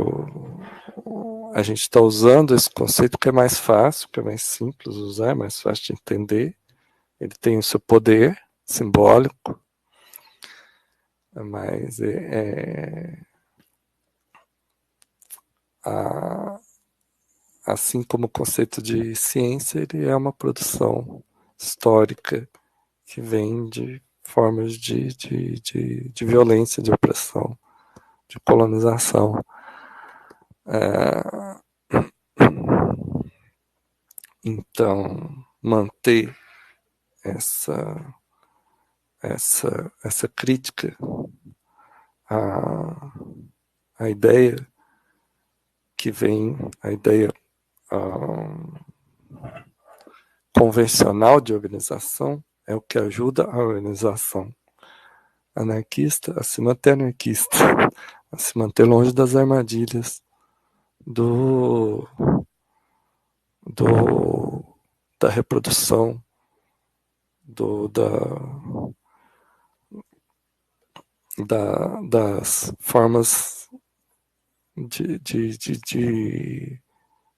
a gente está usando esse conceito que é mais fácil, que é mais simples usar, é mais fácil de entender. Ele tem o seu poder simbólico, mas assim como o conceito de ciência, ele é uma produção histórica que vem de formas de violência, de opressão, de colonização. Então, manter essa crítica à ideia que vem, a ideia convencional de organização, é o que ajuda a organização anarquista a se manter anarquista, a se manter longe das armadilhas da reprodução, das formas de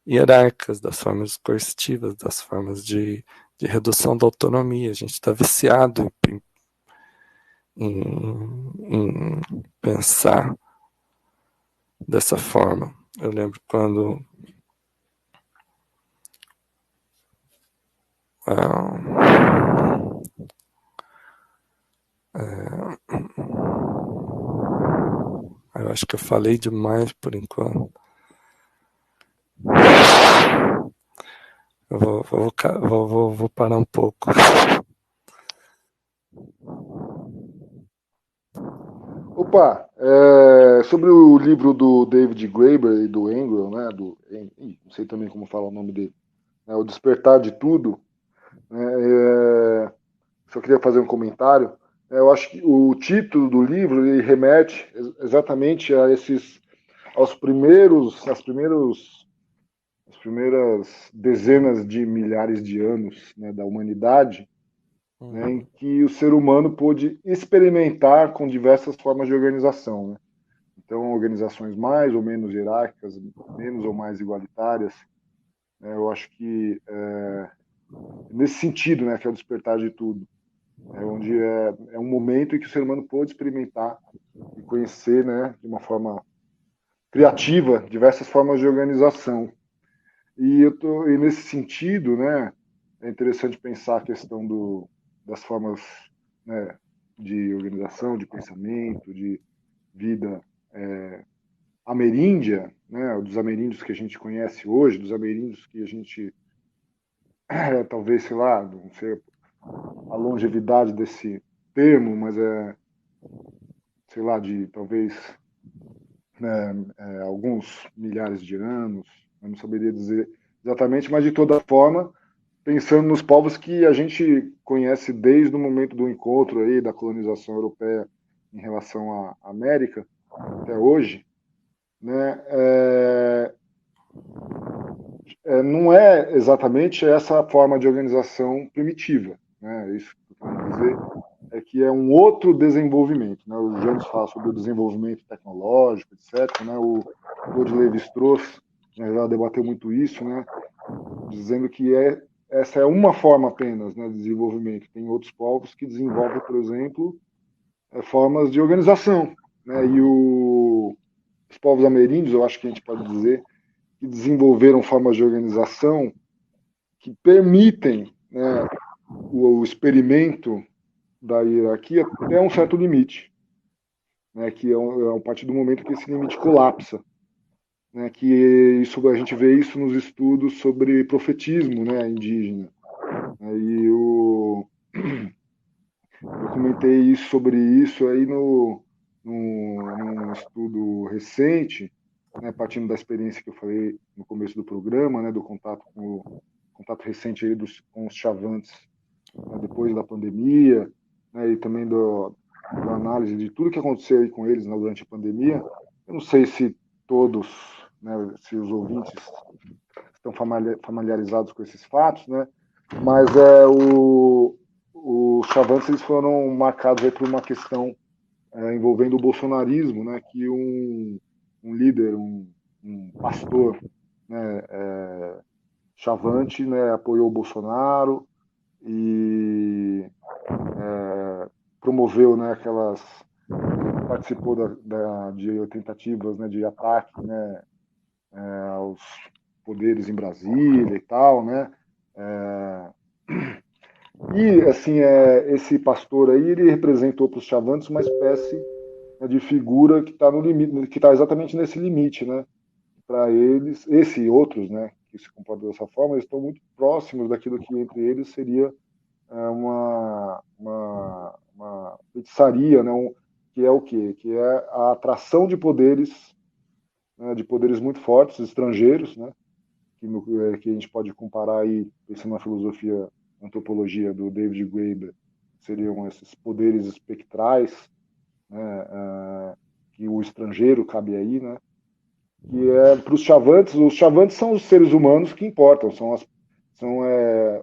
hierárquicas, das formas coercitivas, das formas de redução da autonomia. A gente está viciado em pensar dessa forma. Eu lembro quando eu acho que eu falei demais por enquanto. Eu vou parar um pouco. Opa, sobre o livro do David Graeber e do Engel, né, não sei também como fala o nome dele, né, O Despertar de Tudo, né, só queria fazer um comentário. Eu acho que o título do livro ele remete exatamente às primeiras dezenas de milhares de anos, né, da humanidade, né, em que o ser humano pôde experimentar com diversas formas de organização, né? Então, organizações mais ou menos hierárquicas, menos ou mais igualitárias, né? Eu acho que nesse sentido, né, que é o despertar de tudo, onde é um momento em que o ser humano pôde experimentar e conhecer, né, de uma forma criativa, diversas formas de organização. E nesse sentido, né, é interessante pensar a questão das formas, né, de organização, de pensamento, de vida ameríndia, né, dos ameríndios que a gente conhece hoje, dos ameríndios que a gente, talvez, sei lá, não sei a longevidade desse termo, mas sei lá, de talvez alguns milhares de anos, eu não saberia dizer exatamente, mas de toda forma, pensando nos povos que a gente conhece desde o momento do encontro aí da colonização europeia em relação à América até hoje, né, não é exatamente essa forma de organização primitiva, né? Isso que eu estou querendo dizer é que é um outro desenvolvimento, né? O James fala sobre o desenvolvimento tecnológico, etc., né? O Claude Lévi-Strauss, né, já debateu muito isso, né? Dizendo que essa é uma forma apenas, né, de desenvolvimento. Tem outros povos que desenvolvem, por exemplo, formas de organização, né? E os povos ameríndios, eu acho que a gente pode dizer, que desenvolveram formas de organização que permitem, né, o experimento da hierarquia até um certo limite, né, que é a partir do momento que esse limite colapsa, né, que isso a gente vê isso nos estudos sobre profetismo, né, indígena. E eu comentei sobre isso aí num estudo recente, né, partindo da experiência que eu falei no começo do programa, né, do contato recente aí com os chavantes, né, depois da pandemia, né, e também da análise de tudo que aconteceu aí com eles, né, durante a pandemia. Eu não sei se todos, né, se os ouvintes estão familiarizados com esses fatos, né, mas os chavantes eles foram marcados aí por uma questão envolvendo o bolsonarismo, né, que um líder, um pastor né, Chavante, né, apoiou o Bolsonaro e promoveu, né, participou de tentativas, né, de ataque, né, aos poderes em Brasília e tal, né? E assim, esse pastor aí, ele representou para os chavantes uma espécie, né, de figura que está no limite, que está exatamente nesse limite, né? Para eles, esse e outros, né, que se comportam dessa forma, eles estão muito próximos daquilo que entre eles seria uma feitiçaria, né? Que é o quê? Que é a atração de poderes, né, de poderes muito fortes, estrangeiros, né? Que a gente pode comparar aí, pensando na filosofia, antropologia do David Graeber, seriam esses poderes espectrais, né, que o estrangeiro cabe aí, né? Que é para os chavantes são os seres humanos que importam,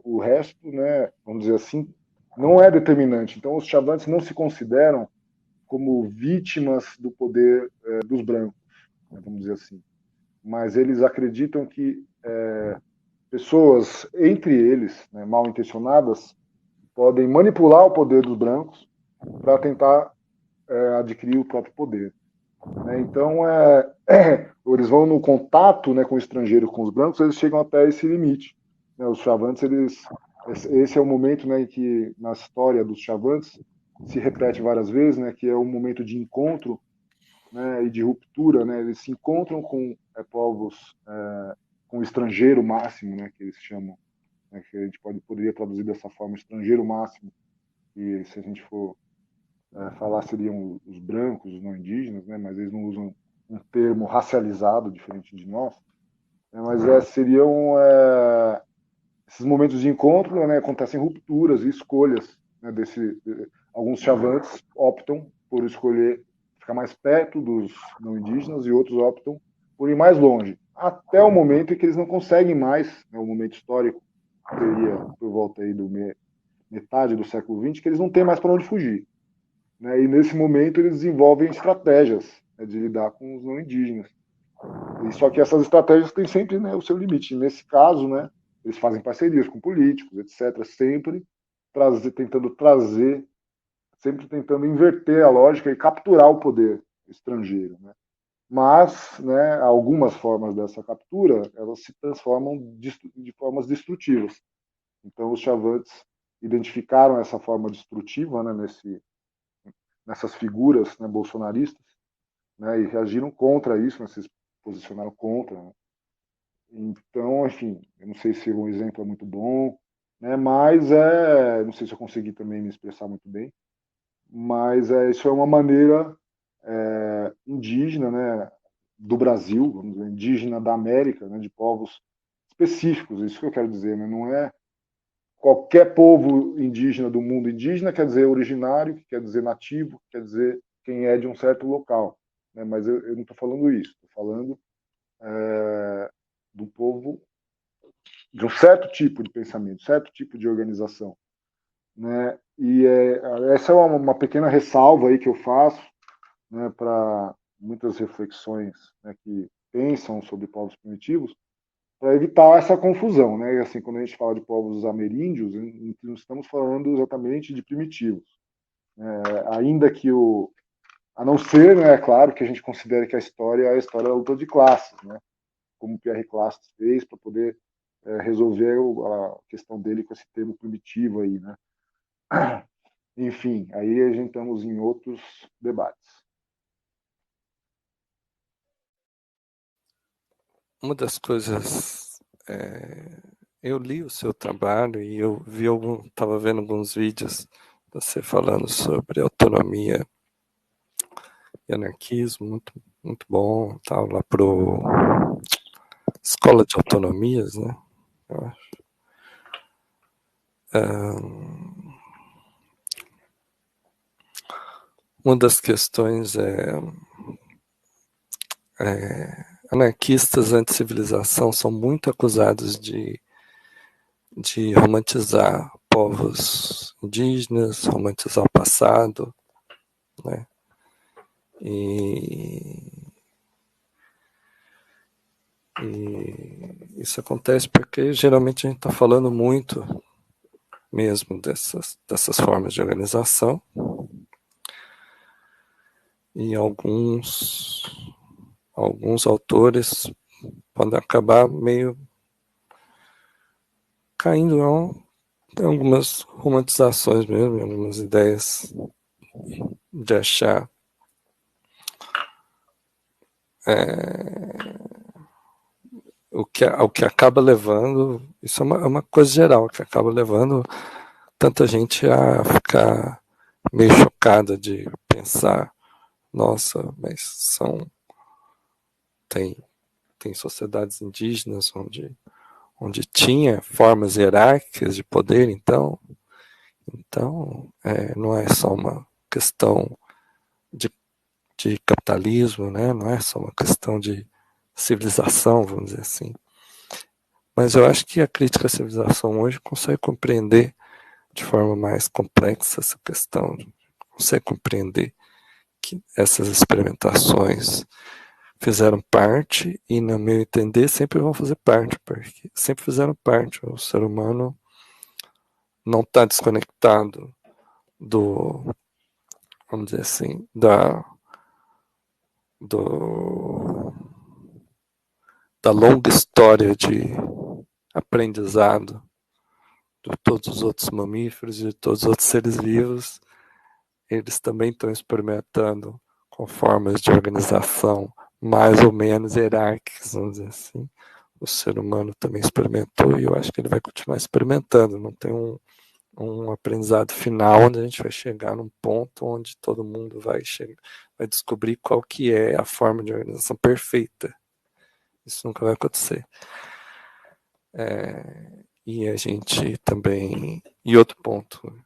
o resto, né? Vamos dizer assim, não é determinante. Então, os chavantes não se consideram como vítimas do poder dos brancos, né, vamos dizer assim. Mas eles acreditam que pessoas, entre eles, né, mal intencionadas, podem manipular o poder dos brancos para tentar adquirir o próprio poder. Né? Então, eles vão no contato, né, com o estrangeiro, com os brancos, eles chegam até esse limite. Né? Os chavantes, esse é o momento, né, em que na história dos chavantes se repete várias vezes, né, que é um momento de encontro, né, e de ruptura. Né? Eles se encontram com povos com o estrangeiro máximo, né, que eles chamam, né, que a gente poderia traduzir dessa forma, estrangeiro máximo, e se a gente for falar seriam os brancos, os não indígenas, né, mas eles não usam um termo racializado, diferente de nós, né, mas seriam esses momentos de encontro, né, acontecem rupturas e escolhas, né, alguns chavantes optam por escolher ficar mais perto dos não indígenas e outros optam por ir mais longe, até o momento em que eles não conseguem mais, né, o momento histórico seria por volta aí do metade do século XX, que eles não têm mais para onde fugir. Né? E nesse momento eles desenvolvem estratégias, né, de lidar com os não indígenas. E só que essas estratégias têm sempre, né, o seu limite. Nesse caso, né, eles fazem parcerias com políticos, etc., sempre tentando trazer, sempre tentando inverter a lógica e capturar o poder estrangeiro. Né? Mas, né, algumas formas dessa captura, elas se transformam de formas destrutivas. Então, os chavantes identificaram essa forma destrutiva, né, nessas figuras, né, bolsonaristas, né, e reagiram contra isso, né, se posicionaram contra. Né? Então, enfim, eu não sei se um exemplo é muito bom, né, mas não sei se eu consegui também me expressar muito bem, mas isso é uma maneira indígena, né, do Brasil, vamos dizer, indígena da América, né, de povos específicos, isso que eu quero dizer, né, não é qualquer povo indígena do mundo indígena, quer dizer originário, quer dizer nativo, quer dizer quem é de um certo local. Né? Mas eu não estou falando isso, estou falando do povo de um certo tipo de pensamento, certo tipo de organização. Né? E essa é uma pequena ressalva aí que eu faço, né, para muitas reflexões, né, que pensam sobre povos primitivos, para evitar essa confusão, né? E assim, quando a gente fala de povos ameríndios, não estamos falando exatamente de primitivos. Ainda que a não ser, né, é claro, que a gente considere que a história é a história da luta de classes, né? Como Pierre Classes fez para poder resolver a questão dele com esse termo primitivo aí, né? Enfim, aí a gente estamos em outros debates. Uma das coisas, eu li o seu trabalho e eu estava vendo alguns vídeos você falando sobre autonomia e anarquismo, muito, muito bom, tal, lá pro Escola de Autonomias, né? Eu acho. Uma das questões anarquistas anti-civilização são muito acusados de romantizar povos indígenas, romantizar o passado, né? E E isso acontece porque geralmente a gente está falando muito mesmo dessas formas de organização, e alguns autores podem acabar meio caindo em algumas romantizações mesmo, em algumas ideias de achar o que acaba levando, isso é uma coisa geral, que acaba levando tanta gente a ficar meio chocada de pensar, nossa, mas tem sociedades indígenas onde tinha formas hierárquicas de poder, então não é só uma questão de capitalismo, né? Não é só uma questão de civilização, vamos dizer assim. Mas eu acho que a crítica à civilização hoje consegue compreender de forma mais complexa essa questão, consegue compreender que essas experimentações fizeram parte e, no meu entender, sempre vão fazer parte, porque sempre fizeram parte. O ser humano não está desconectado vamos dizer assim, da longa história de aprendizado de todos os outros mamíferos e de todos os outros seres vivos. Eles também estão experimentando com formas de organização mais ou menos hierárquicas, vamos dizer assim. O ser humano também experimentou e eu acho que ele vai continuar experimentando. Não tem um aprendizado final onde a gente vai chegar num ponto onde todo mundo vai descobrir qual que é a forma de organização perfeita. Isso nunca vai acontecer. E a gente também... E outro ponto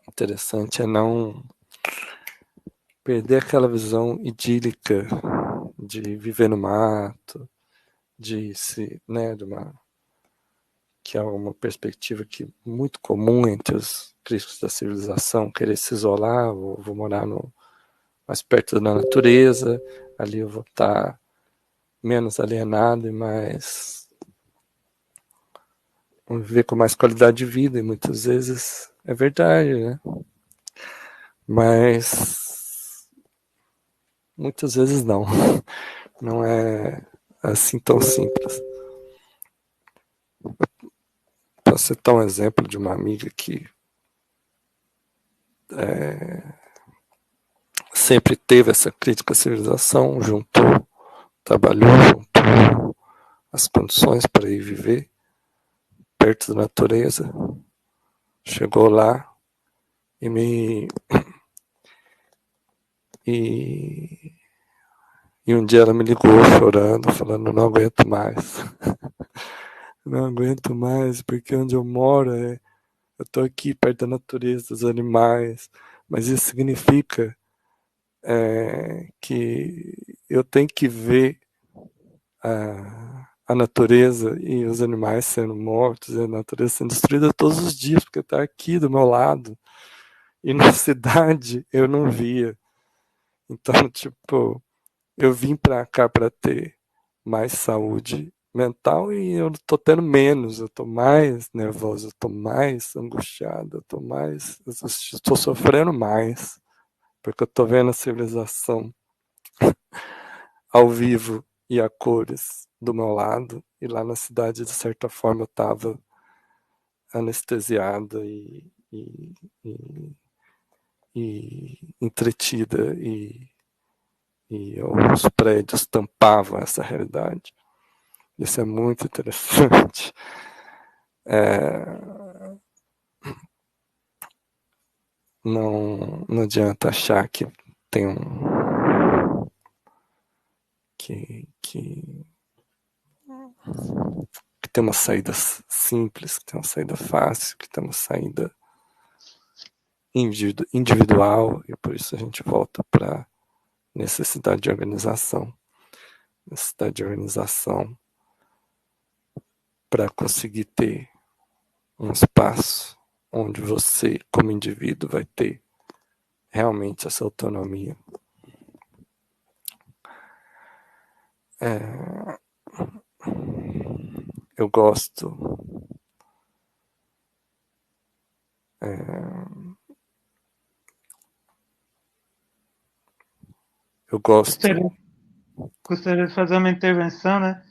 interessante é não perder aquela visão idílica de viver no mato, que é uma perspectiva que é muito comum entre os críticos da civilização, querer se isolar, vou morar mais perto da natureza, ali eu vou estar menos alienado e vou viver com mais qualidade de vida, e muitas vezes é verdade, né? Mas muitas vezes não. Não é assim tão simples. Para citar um exemplo de uma amiga que sempre teve essa crítica à civilização, trabalhou, juntou as condições para ir viver perto da natureza, chegou lá e um dia ela me ligou chorando, falando, não aguento mais. Não aguento mais, porque onde eu moro eu estou aqui perto da natureza, dos animais, mas isso significa que eu tenho que ver a natureza e os animais sendo mortos, e a natureza sendo destruída todos os dias, porque está aqui do meu lado. E na cidade eu não via. Então, tipo, eu vim para cá para ter mais saúde mental e eu tô tendo menos, eu tô mais nervoso, eu tô mais angustiado, eu estou sofrendo mais, porque eu tô vendo a civilização ao vivo e a cores do meu lado, e lá na cidade, de certa forma, eu tava anestesiada e entretida, e os prédios tampavam essa realidade. Isso é muito interessante. Não adianta achar que tem que tem uma saída simples, que tem uma saída fácil, que tem uma saída individual, e por isso a gente volta para necessidade de organização. Necessidade de organização para conseguir ter um espaço onde você, como indivíduo, vai ter realmente essa autonomia. Eu gosto. Eu gosto. Gostaria de fazer uma intervenção, né?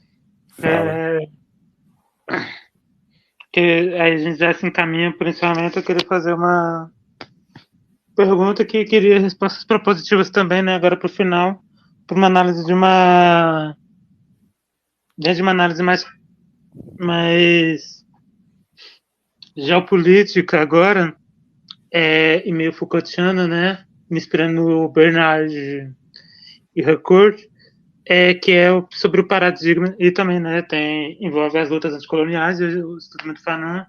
Que a gente já se encaminha para o encerramento. Eu queria fazer uma pergunta que queria respostas propositivas também, né? Agora para o final, para uma análise de uma análise mais geopolítica agora, e meio Foucaultiana, né? Me inspirando no Bernard e Harcourt, que é sobre o paradigma, e também, né, envolve as lutas anticoloniais, o estudo do Fanon,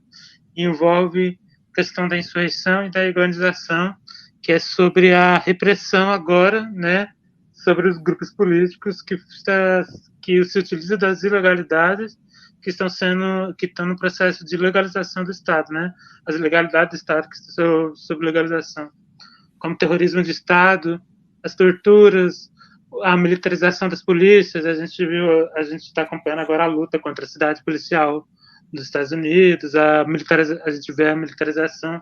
envolve a questão da insurreição e da organização, que é sobre a repressão agora, né, sobre os grupos políticos que se utilizam das ilegalidades que estão no processo de legalização do Estado, né, as ilegalidades do Estado que estão sob legalização, como terrorismo de Estado, as torturas, a militarização das polícias. A gente está acompanhando agora a luta contra a cidade policial dos Estados Unidos, a gente vê a militarização,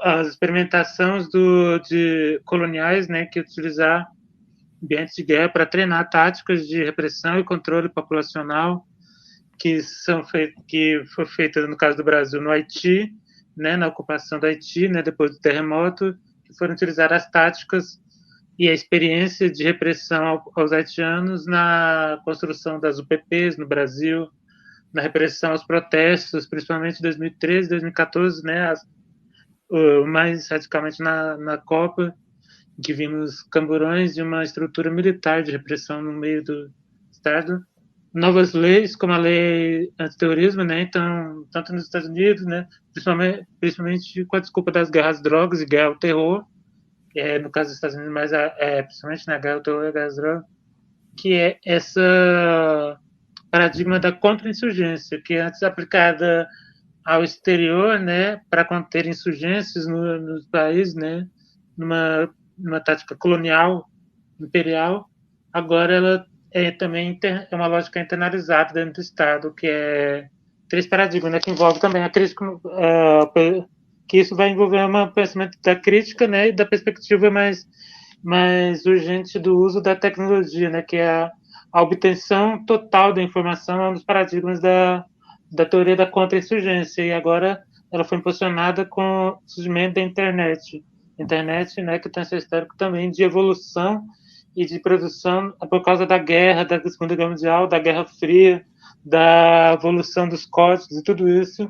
as experimentações de coloniais, né, que utilizar ambientes de guerra para treinar táticas de repressão e controle populacional, que foi feita no caso do Brasil no Haiti, né, na ocupação do Haiti, né, depois do terremoto, que foram utilizar as táticas e a experiência de repressão aos haitianos na construção das UPPs no Brasil, na repressão aos protestos, principalmente em 2013, 2014, né, mais radicalmente na Copa, que vimos camburões de uma estrutura militar de repressão no meio do Estado. Novas leis, como a lei antiterrorismo, né, então, tanto nos Estados Unidos, né, principalmente com a desculpa das guerras às drogas e guerra ao terror, no caso dos Estados Unidos, mas principalmente na guerra ao terror e guerra às drogas, que é essa paradigma da contra-insurgência, que é antes aplicada ao exterior, né, para conter insurgências nos países, né, numa tática colonial, imperial. Agora ela também é uma lógica internalizada dentro do Estado, que é três paradigmas, né, que envolve também a crítica, que isso vai envolver um pensamento da crítica, né, e da perspectiva mais urgente do uso da tecnologia, né, que é a obtenção total da informação, é um dos paradigmas da teoria da contra-insurgência, e agora ela foi impulsionada com o surgimento da internet, né, que tem seu histórico também de evolução e de produção por causa da guerra, da Segunda Guerra Mundial, da Guerra Fria, da evolução dos códigos, e tudo isso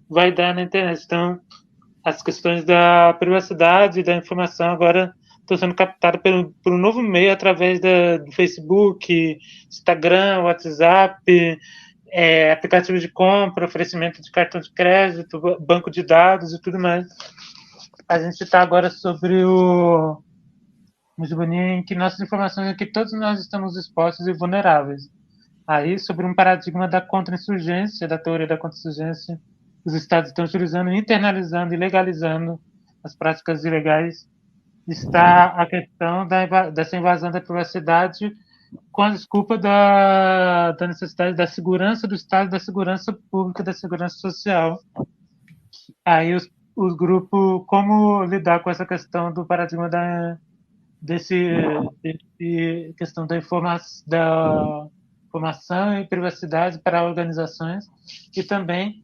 vai dar na internet. Então, as questões da privacidade e da informação agora estão sendo captadas por um novo meio através do Facebook, Instagram, WhatsApp, aplicativos de compra, oferecimento de cartão de crédito, banco de dados e tudo mais. A gente está agora sobre o em que nossas informações, em que todos nós estamos expostos e vulneráveis. Aí, sobre um paradigma da contra-insurgência, da teoria da contra-insurgência, os estados estão utilizando, internalizando e legalizando as práticas ilegais, está a questão dessa invasão da privacidade com a desculpa da necessidade da segurança do Estado, da segurança pública, da segurança social. Aí os grupos, como lidar com essa questão do paradigma desse questão da informação e privacidade para organizações, e também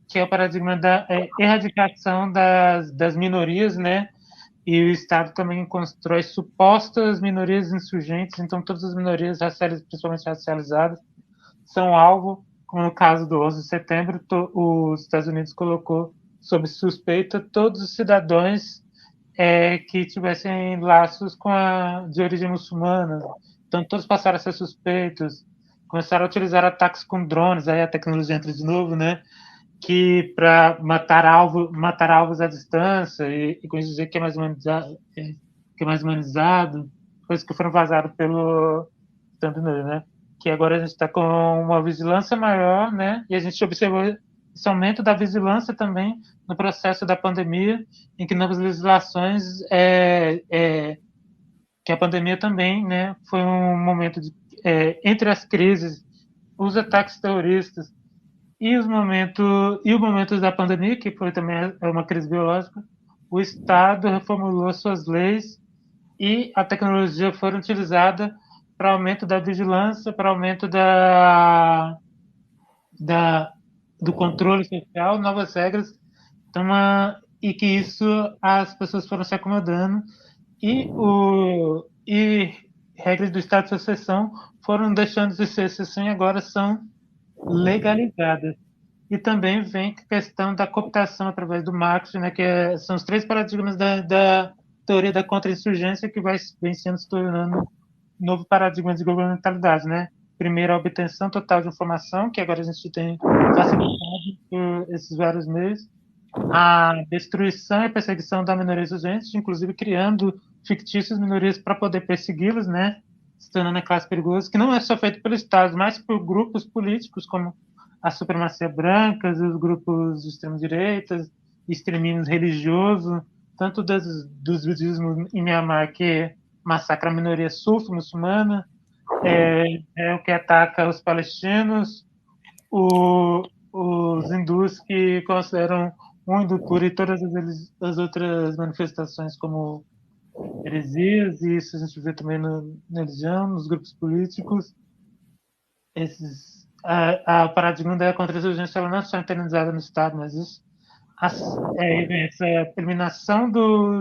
que é o paradigma da erradicação das minorias, né? E o Estado também constrói supostas minorias insurgentes, então todas as minorias raciais, principalmente racializadas, são alvo, como no caso do 11 de setembro, os Estados Unidos colocou sob suspeita todos os cidadãos que tivessem laços de origem muçulmana. Então todos passaram a ser suspeitos, começaram a utilizar ataques com drones, aí a tecnologia entra de novo, né? Que para matar alvos à distância e com isso dizer que é mais humanizado, coisas que foram vazadas pelo Estados Unidos, né? Que agora a gente está com uma vigilância maior, né? E a gente observou esse aumento da vigilância também no processo da pandemia, em que novas legislações, que a pandemia também, né? Foi um momento entre as crises, os ataques terroristas e o momento da pandemia, que foi também uma crise biológica, o Estado reformulou suas leis e a tecnologia foram utilizadas para aumento da vigilância, para aumento do controle social, novas regras, então, e que isso as pessoas foram se acomodando e regras do estado de sucessão foram deixando de ser exceção e agora são legalizadas. E também vem a questão da cooptação através do marketing, né, são os 3 paradigmas da teoria da contra-insurgência que vem sendo se tornando um novo paradigma de governamentalidade, né? Primeiro, a obtenção total de informação, que agora a gente tem facilitado por esses vários meios, a destruição e perseguição da minoria insurgente, inclusive criando fictícias minorias para poder persegui-los, né? Se tornando a classe perigosa, que não é só feito pelo Estado, mas por grupos políticos como a supremacia branca, os grupos de extrema-direita, extremismo religioso, tanto dos budismos em Myanmar, que massacra a minoria sul-muçulmana, o que ataca os palestinos, os hindus que consideram o hindu puro e todas as outras manifestações como heresias, e isso a gente vê também na religião, nos grupos políticos. A paradigma da contra-insurgência ela não é só internalizada no Estado, mas essa eliminação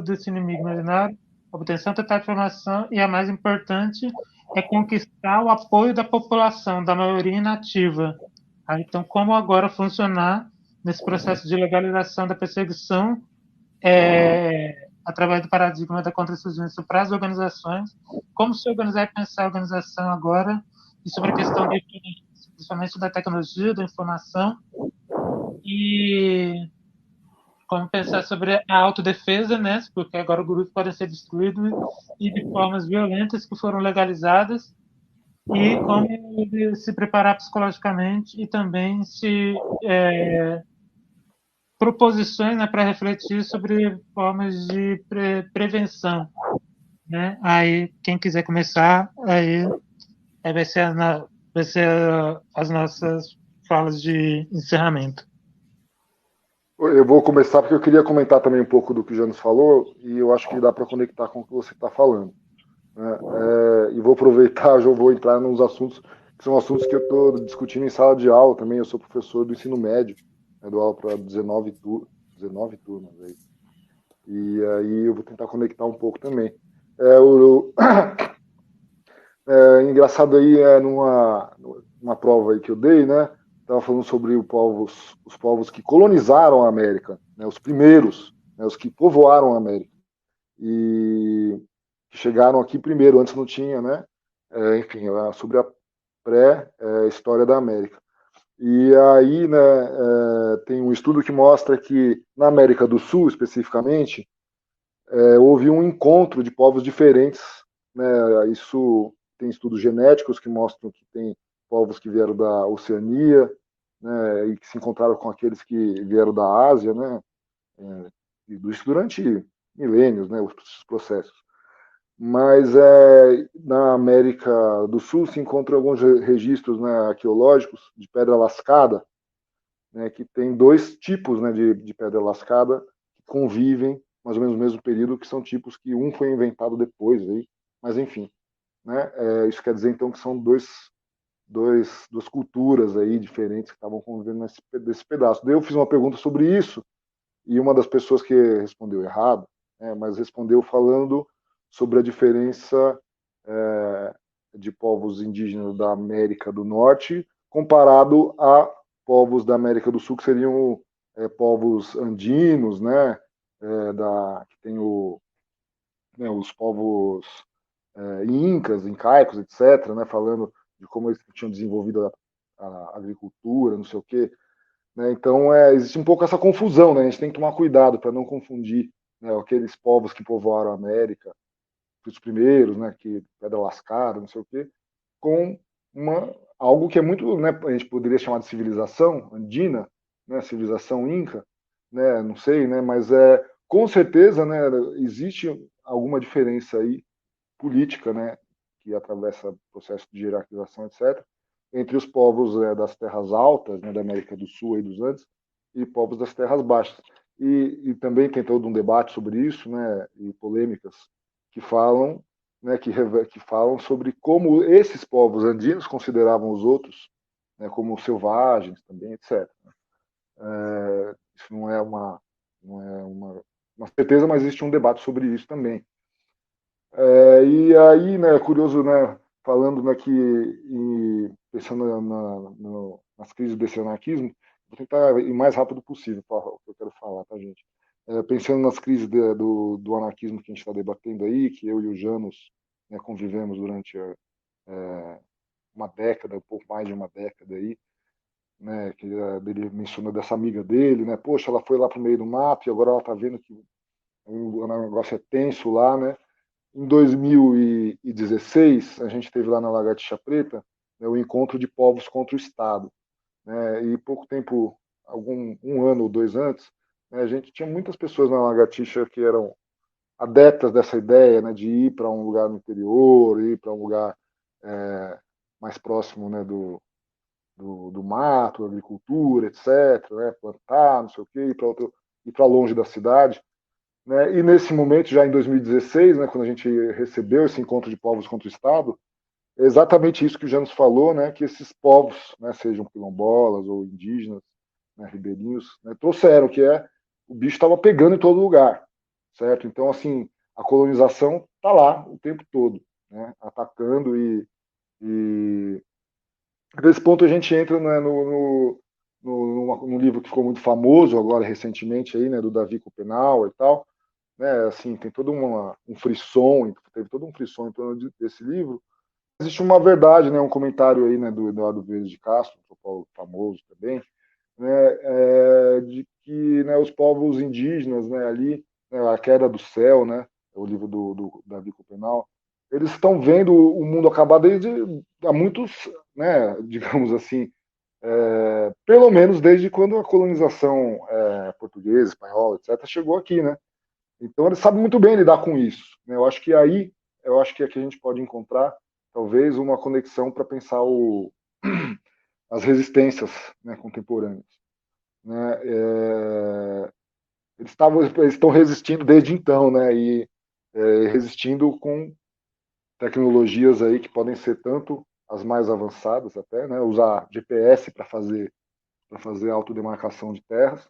desse inimigo imaginário, obtenção total de informação e a mais importante é conquistar o apoio da população, da maioria inativa. Então, como agora funcionar nesse processo de legalização da perseguição através do paradigma da contra-insurgência para as organizações, como se organizar e pensar a organização agora, e sobre a questão principalmente da tecnologia, da informação, e como pensar sobre a autodefesa, né? Porque agora o grupo pode ser destruído e de formas violentas que foram legalizadas, e como se preparar psicologicamente e também proposições, né, para refletir sobre formas de prevenção, né? Aí quem quiser começar, aí vai ser as nossas falas de encerramento. Eu vou começar porque eu queria comentar também um pouco do que o Janus falou e eu acho que dá para conectar com o que você está falando, né? E vou aproveitar, já vou entrar nos assuntos que são assuntos que eu estou discutindo em sala de aula também. Eu sou professor do ensino médio, né, dou aula para 19 turmas aí. E aí eu vou tentar conectar um pouco também. Engraçado aí, numa prova aí que eu dei, né? Estava falando sobre os povos que colonizaram a América, né, os primeiros, né, os que povoaram a América. E que chegaram aqui primeiro, antes não tinha, né? Enfim, sobre a pré-história da América. E aí, né, tem um estudo que mostra que na América do Sul, especificamente, houve um encontro de povos diferentes, né? Isso tem estudos genéticos que mostram que tem povos que vieram da Oceania, né, e que se encontraram com aqueles que vieram da Ásia, né? Isso durante milênios, né, os processos. Mas na América do Sul se encontram alguns registros, né, arqueológicos de pedra lascada, né, que tem 2 tipos, né, de pedra lascada que convivem mais ou menos no mesmo período, que são tipos que um foi inventado depois, aí, mas enfim, né, isso quer dizer então que são duas culturas aí diferentes que estavam convivendo nesse pedaço. Daí eu fiz uma pergunta sobre isso e uma das pessoas que respondeu errado, né, mas respondeu falando sobre a diferença de povos indígenas da América do Norte comparado a povos da América do Sul, que seriam povos andinos, né, que tem os povos incaicos, etc., né, falando de como eles tinham desenvolvido a agricultura, não sei o quê. Né? Então, existe um pouco essa confusão, né? A gente tem que tomar cuidado para não confundir, né, aqueles povos que povoaram a América, os primeiros, né, que pedra lascada, não sei o quê, com algo que é muito, né, a gente poderia chamar de civilização andina, né, civilização inca, né, não sei, né, mas com certeza, né, existe alguma diferença aí política, né, que atravessa o processo de hierarquização, etc., entre os povos das terras altas, né, da América do Sul e dos Andes, e povos das terras baixas. E também tem todo um debate sobre isso, né, e polêmicas que falam, né, que falam sobre como esses povos andinos consideravam os outros, né, como selvagens também, etc. Isso não é uma certeza, mas existe um debate sobre isso também. E aí, né, curioso, né, falando, né, pensando nas crises desse anarquismo, vou tentar ir o mais rápido possível para o que eu quero falar, tá, gente? Pensando nas crises do anarquismo que a gente está debatendo aí, que eu e o Janus, né, convivemos durante uma década, um pouco mais de uma década aí, né, que ele mencionou dessa amiga dele, né, poxa, ela foi lá para o meio do mato e agora ela está vendo que o negócio é tenso lá, né? Em 2016, a gente teve lá na Lagartixa Preta, né, o encontro de povos contra o Estado, né, e pouco tempo, um ano ou dois antes, né, a gente tinha muitas pessoas na Lagartixa que eram adeptas dessa ideia, né, de ir para um lugar no interior, ir para um lugar mais próximo, né, do mato, agricultura, etc., né, plantar, não sei o quê, ir para longe da cidade. Né? E nesse momento, já em 2016, né, quando a gente recebeu esse encontro de povos contra o Estado, é exatamente isso que o Janus falou, né, que esses povos, né, sejam quilombolas ou indígenas, né, ribeirinhos, né, trouxeram, o bicho estava pegando em todo lugar, certo? Então, assim, a colonização está lá o tempo todo, né, atacando e nesse ponto a gente entra, né, no livro que ficou muito famoso agora recentemente aí, né, do Davi Copenau e tal, né, assim, tem todo um frisson, teve todo um frisson em torno desse livro. Existe uma verdade, né, um comentário aí, né, do Eduardo Veiga de Castro, antropólogo famoso também, né, de que, né, os povos indígenas, né, ali, né, A Queda do Céu, né, é o livro do Davi Copenau, eles estão vendo o mundo acabar desde há muitos, né, digamos assim, pelo menos desde quando a colonização portuguesa, espanhola, etc., chegou aqui, né? Então ele sabe muito bem lidar com isso. Né? Eu acho que aqui a gente pode encontrar talvez uma conexão para pensar as resistências, né, contemporâneas. Né? Eles estão resistindo desde então, né? E resistindo com tecnologias aí que podem ser tanto as mais avançadas até, né? Usar GPS para fazer autodemarcação de terras,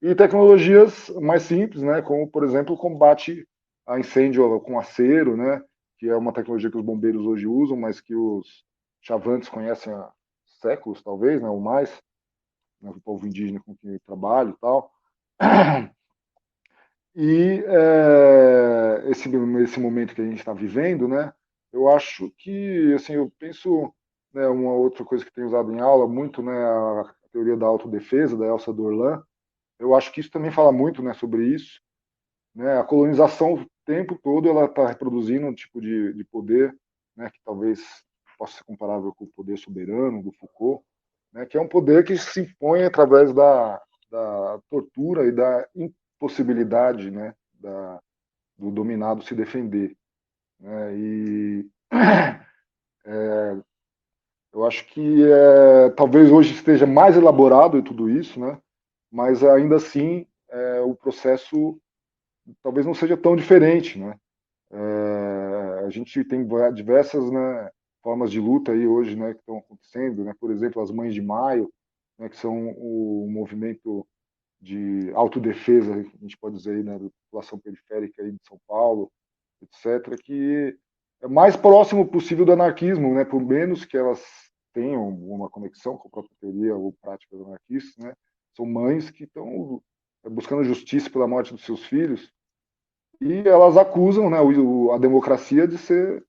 e tecnologias mais simples, né, como, por exemplo, o combate a incêndio com acero, né, que é uma tecnologia que os bombeiros hoje usam, mas que os chavantes conhecem há séculos, talvez, né, ou mais, né, o povo indígena com quem eu trabalho e tal. E esse momento que a gente está vivendo, né, eu acho que, assim, eu penso, né, uma outra coisa que tenho usado em aula muito, né, a teoria da autodefesa, da Elsa Dorlan. Eu acho que isso também fala muito, né, sobre isso. Né? A colonização, o tempo todo, ela está reproduzindo um tipo de poder, né, que talvez possa ser comparável com o poder soberano do Foucault, né, que é um poder que se impõe através da tortura e da impossibilidade, né, do dominado se defender. Né? E eu acho que talvez hoje esteja mais elaborado e tudo isso, né? Mas ainda assim o processo talvez não seja tão diferente, né? A gente tem diversas, né, formas de luta aí hoje, né, que estão acontecendo, né? Por exemplo, as Mães de Maio, né, que são o movimento de autodefesa, a gente pode dizer aí, né, da população periférica aí de São Paulo, etc., que é mais próximo possível do anarquismo, né, por menos que elas tenham uma conexão com a própria teoria ou prática do anarquismo, né? São mães que estão buscando justiça pela morte dos seus filhos, e elas acusam, né, a democracia de ser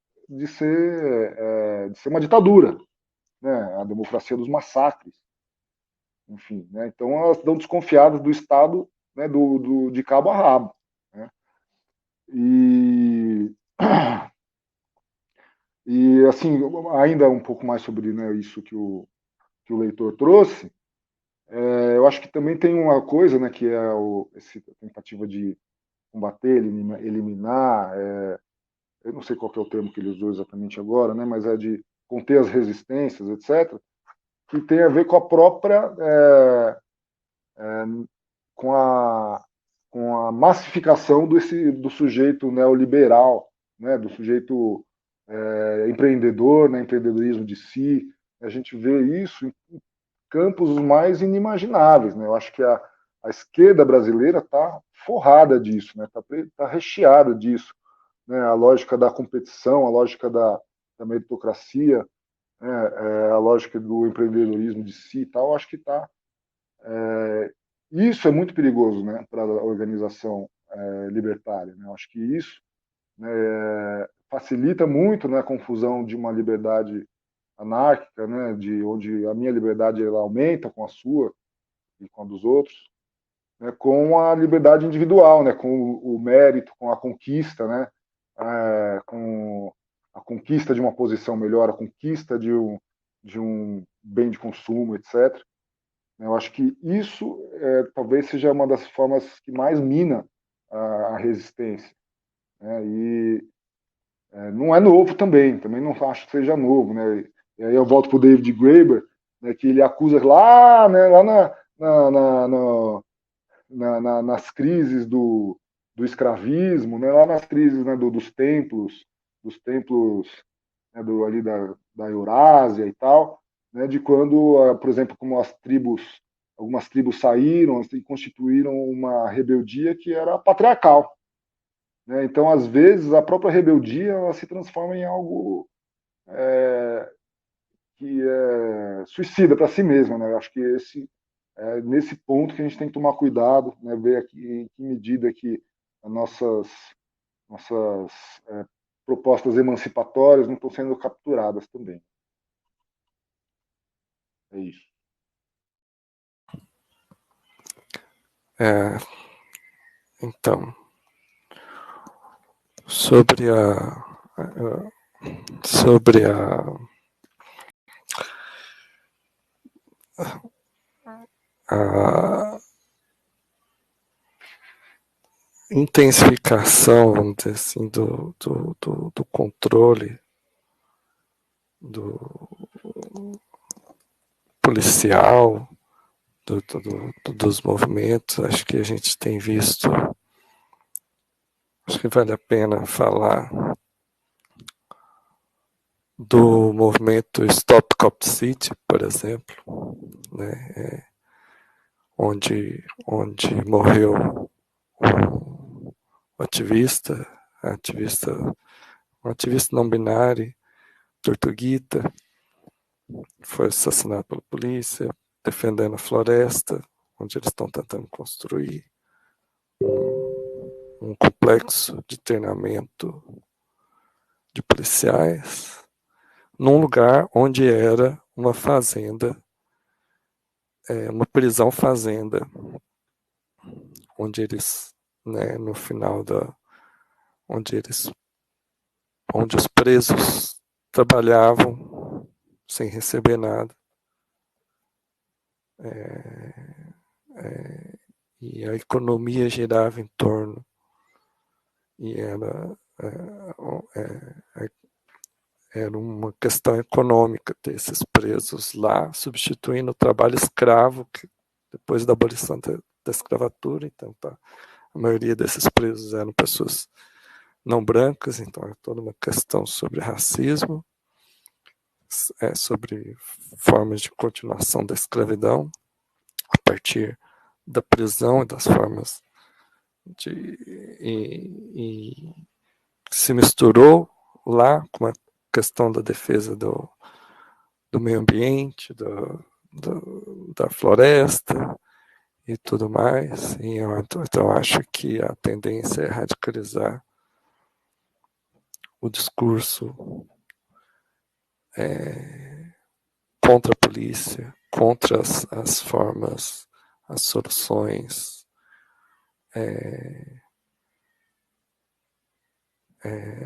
uma ditadura, né, a democracia dos massacres, enfim, né, então elas estão desconfiadas do Estado, né, de cabo a rabo, né, e e assim, ainda um pouco mais sobre, né, isso que o leitor trouxe. Eu acho que também tem uma coisa, né, que é essa tentativa de combater, eliminar eu não sei qual que é o termo que ele usou exatamente agora, né, mas é de conter as resistências, etc., que tem a ver com a própria com a massificação do sujeito neoliberal, né, do sujeito empreendedor, né, empreendedorismo de si. A gente vê isso em campos mais inimagináveis, né? Eu acho que a esquerda brasileira está forrada disso, né? Tá recheada disso, né? A lógica da competição, a lógica da meritocracia, né? A lógica do empreendedorismo de si e tal, acho que está isso é muito perigoso, né, para a organização libertária. Né? Eu acho que isso, né, facilita muito, né, a confusão de uma liberdade anárquica, né, de onde a minha liberdade ela aumenta com a sua e com a dos outros, né, com a liberdade individual, né, com o mérito, com a conquista, né, com a conquista de uma posição melhor, a conquista de um bem de consumo, etc. Eu acho que isso talvez seja uma das formas que mais mina a resistência. Né? E não é novo também não acho que seja novo. Né? E aí eu volto para o David Graeber, né, que ele acusa lá, né, lá nas crises do escravismo, né, lá nas crises, né, dos templos né, ali da Eurásia e tal, né, de quando, por exemplo, como algumas tribos saíram e constituíram uma rebeldia que era patriarcal. Né? Então, às vezes, a própria rebeldia ela se transforma em algo que é suicida para si mesma. Né? Eu acho que nesse ponto que a gente tem que tomar cuidado, né? Ver aqui, em que medida que as nossas propostas emancipatórias não estão sendo capturadas também. É isso. Então, sobre a intensificação, vamos dizer assim, do controle do policial, dos movimentos, acho que a gente tem visto, acho que vale a pena falar do movimento Stop Cop City, por exemplo, né, onde morreu um ativista não binário, Tortuguita, foi assassinado pela polícia, defendendo a floresta, onde eles estão tentando construir um complexo de treinamento de policiais, num lugar onde era uma fazenda, uma prisão fazenda, onde eles, né, no final onde os presos trabalhavam sem receber nada. E a economia girava em torno, e era uma questão econômica ter esses presos lá, substituindo o trabalho escravo, que depois da abolição da escravatura, então a maioria desses presos eram pessoas não brancas, então é toda uma questão sobre racismo, sobre formas de continuação da escravidão, a partir da prisão e das formas e se misturou lá com a questão da defesa do meio ambiente, da floresta e tudo mais. E então acho que a tendência é radicalizar o discurso contra a polícia, contra as formas, as soluções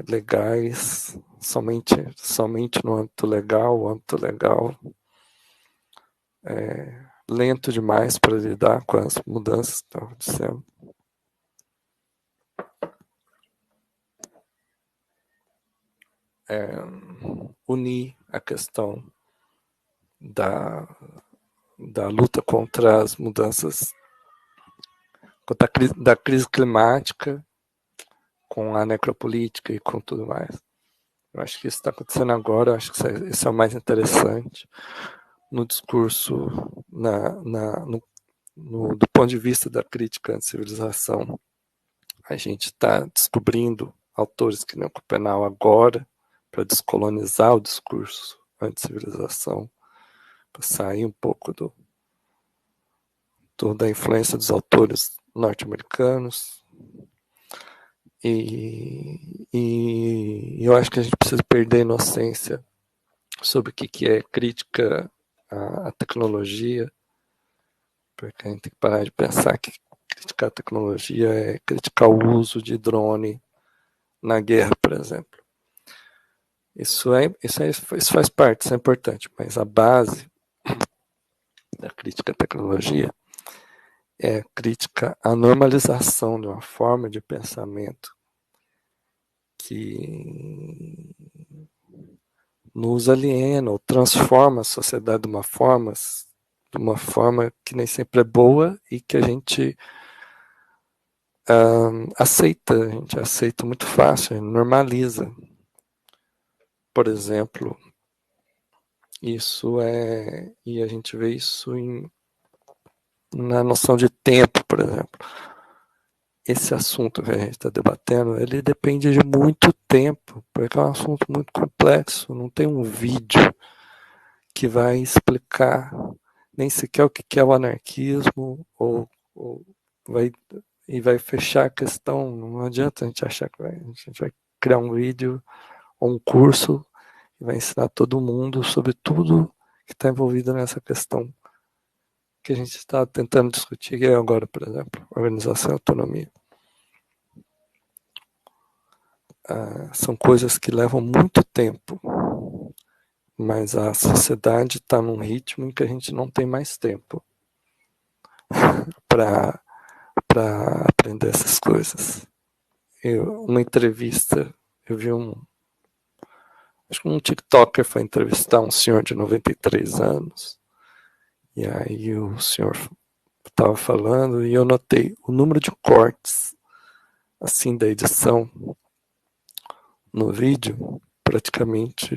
legais, somente no âmbito legal. O âmbito legal lento demais para lidar com as mudanças que estão acontecendo. unir a questão da luta contra as mudanças, da crise climática, com a necropolítica e com tudo mais. Eu acho que isso está acontecendo agora, eu acho que isso é o mais interessante no discurso, do ponto de vista da crítica à civilização. A gente está descobrindo autores que nem Copenau agora para descolonizar o discurso anti-civilização, para sair um pouco da influência dos autores norte-americanos. E eu acho que a gente precisa perder a inocência sobre o que é crítica à tecnologia, porque a gente tem que parar de pensar que criticar a tecnologia é criticar o uso de drone na guerra, por exemplo. Isso faz parte, isso é importante, mas a base da crítica à tecnologia é a crítica à normalização de uma forma de pensamento que nos aliena ou transforma a sociedade de uma forma que nem sempre é boa e que a gente aceita, a gente aceita muito fácil, normaliza. Por exemplo, e a gente vê isso na noção de tempo, por exemplo. Esse assunto que a gente está debatendo, ele depende de muito tempo, porque é um assunto muito complexo, não tem um vídeo que vai explicar nem sequer o que é o anarquismo, ou vai fechar a questão. Não adianta a gente achar que a gente vai criar um vídeo ou um curso e vai ensinar todo mundo sobre tudo que está envolvido nessa questão que a gente está tentando discutir agora, por exemplo, organização e autonomia. São coisas que levam muito tempo, mas a sociedade está num ritmo em que a gente não tem mais tempo para aprender essas coisas. Uma entrevista, eu vi acho que um TikToker foi entrevistar um senhor de 93 anos, e aí o senhor estava falando e eu notei o número de cortes assim da edição no vídeo, praticamente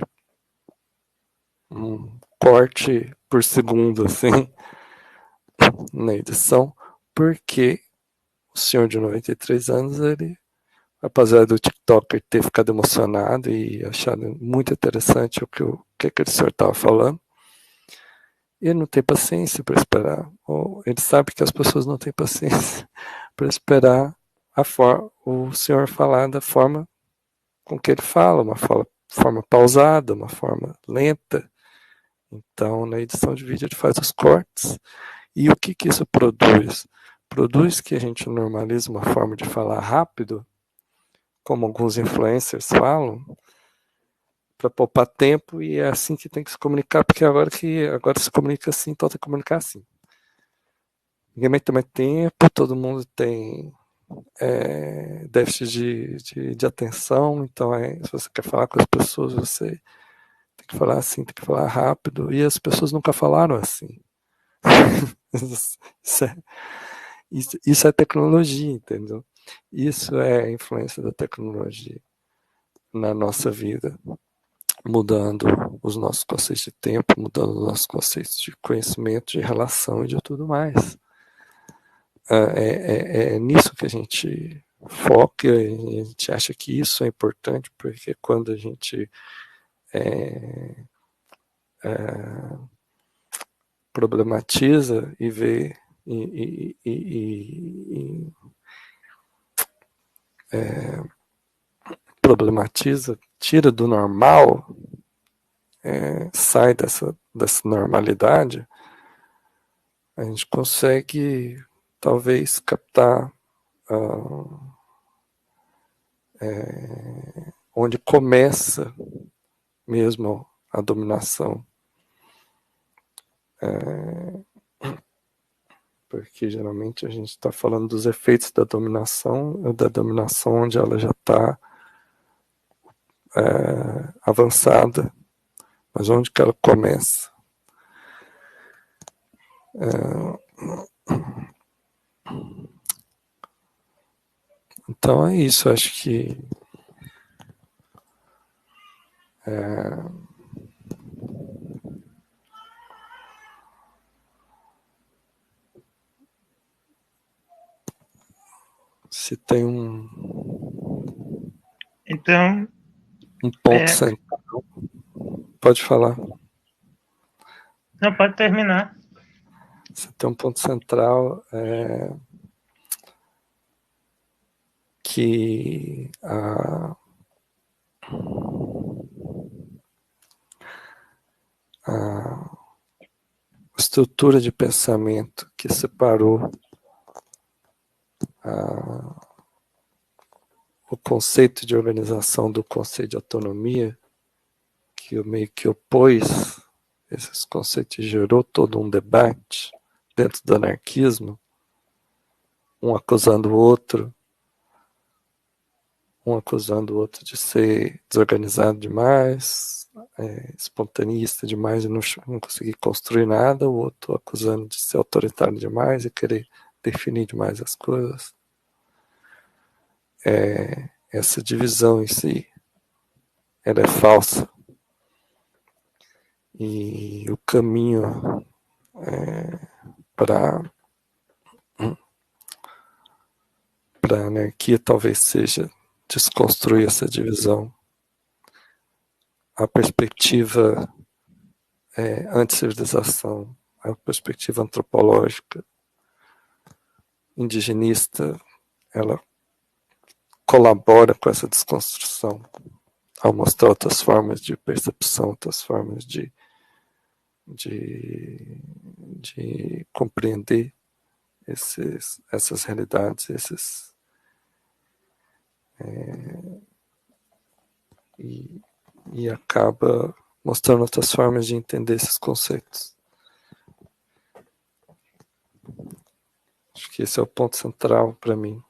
um corte por segundo assim na edição, porque o senhor de 93 anos, ele, apesar do TikToker ter ficado emocionado e achado muito interessante o que aquele senhor estava falando, ele não tem paciência para esperar, ou ele sabe que as pessoas não têm paciência para esperar o senhor falar da forma com que ele fala, uma forma pausada, uma forma lenta. Então, na edição de vídeo, ele faz os cortes. E o que isso produz? Produz que a gente normaliza uma forma de falar rápido, como alguns influencers falam, para poupar tempo, e é assim que tem que se comunicar, porque agora se comunica assim, então tem que comunicar assim. Ninguém tem mais tempo, todo mundo tem déficit de atenção, então se você quer falar com as pessoas, você tem que falar assim, tem que falar rápido, e as pessoas nunca falaram assim. Isso é tecnologia, entendeu? Isso é a influência da tecnologia na nossa vida, mudando os nossos conceitos de tempo, mudando os nossos conceitos de conhecimento, de relação e de tudo mais. É nisso que a gente foca, e a gente acha que isso é importante, porque quando a gente problematiza e vê problematiza, tira do normal, sai dessa normalidade, a gente consegue talvez captar onde começa mesmo a dominação. Porque geralmente a gente está falando dos efeitos da dominação onde ela já está avançada, mas onde que ela começa? Então é isso, acho que se tem Então, um ponto central, pode falar. não pode terminar. Se tem um ponto central que a estrutura de pensamento que separou o conceito de organização do conceito de autonomia, que eu meio que opôs esses conceitos e gerou todo um debate dentro do anarquismo, um acusando o outro de ser desorganizado demais, espontaneista demais e não conseguir construir nada, o outro acusando de ser autoritário demais e querer definir demais as coisas. Essa divisão em si, ela é falsa. E o caminho para a anarquia talvez seja desconstruir essa divisão. A perspectiva anti-civilização, a perspectiva antropológica, indigenista, ela colabora com essa desconstrução ao mostrar outras formas de percepção, outras formas de compreender essas realidades, e acaba mostrando outras formas de entender esses conceitos. Acho que esse é o ponto central para mim.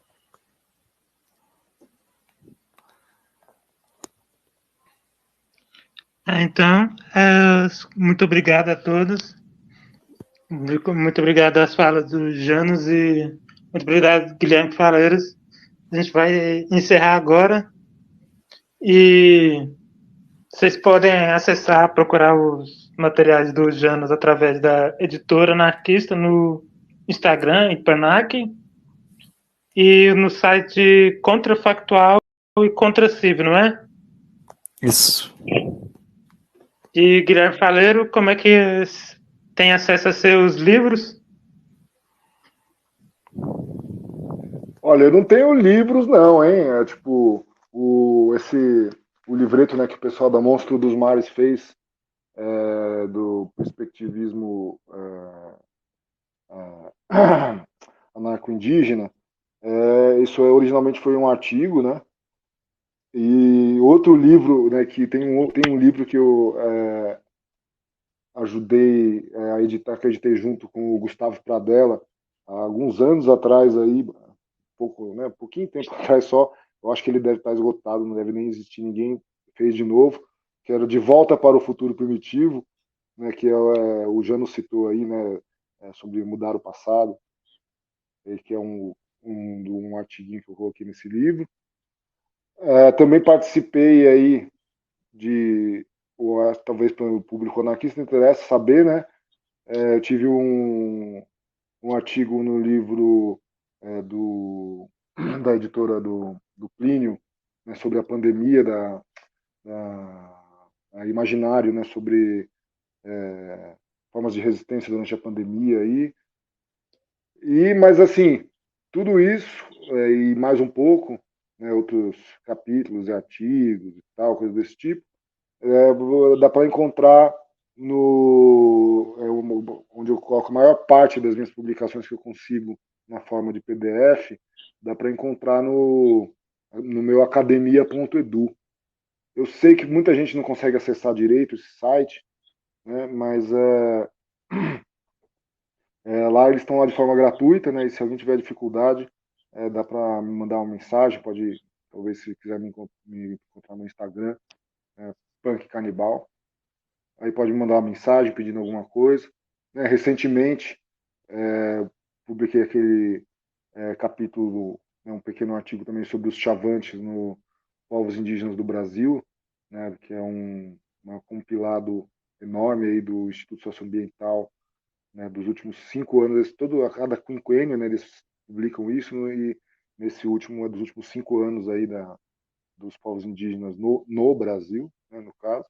Então, muito obrigado a todos. Muito obrigado às falas do Janus e muito obrigado, Guilherme Faleiros. A gente vai encerrar agora e vocês podem acessar, procurar os materiais do Janus através da editora Anarquista no Instagram, Ipanac, e no site Contrafactual e Contraciv, não é? Isso. E Guilherme Faleiro, como é que tem acesso a seus livros? Olha, eu não tenho livros não, hein? É tipo o livreto, né, que o pessoal da Monstro dos Mares fez, do perspectivismo anarco-indígena. Isso originalmente foi um artigo, né? E outro livro, né, tem um livro que eu ajudei a editar, que eu editei junto com o Gustavo Pradella há alguns anos atrás aí, pouquinho tempo atrás só. Eu acho que ele deve estar esgotado, não deve nem existir ninguém fez de novo, que era De Volta para o Futuro Primitivo, né, que o Jano citou aí, né, sobre mudar o passado, que é um artiguinho que eu coloquei nesse livro. Também participei aí talvez para o público anarquista interessa saber, né? Eu tive um artigo no livro da editora do Plínio, né, sobre a pandemia, a Imaginário, né, sobre formas de resistência durante a pandemia aí. Mas assim, tudo isso e mais um pouco, né, outros capítulos e artigos e tal, coisas desse tipo, dá para encontrar onde eu coloco a maior parte das minhas publicações que eu consigo na forma de PDF, dá para encontrar no meu academia.edu. Eu sei que muita gente não consegue acessar direito esse site, né, mas lá eles estão lá de forma gratuita, né, e se alguém tiver dificuldade, dá para me mandar uma mensagem, pode talvez se quiser me encontrar no Instagram, Punk Canibal. Aí pode me mandar uma mensagem pedindo alguma coisa. Né? Recentemente, publiquei aquele capítulo, um pequeno artigo também sobre os chavantes no povos indígenas do Brasil, né? Que é um compilado enorme aí do Instituto Socioambiental, né? Dos últimos 5 anos, a cada quinquênio, né? Eles publicam isso, e nesse último é dos últimos 5 anos aí dos povos indígenas no Brasil, né? No caso.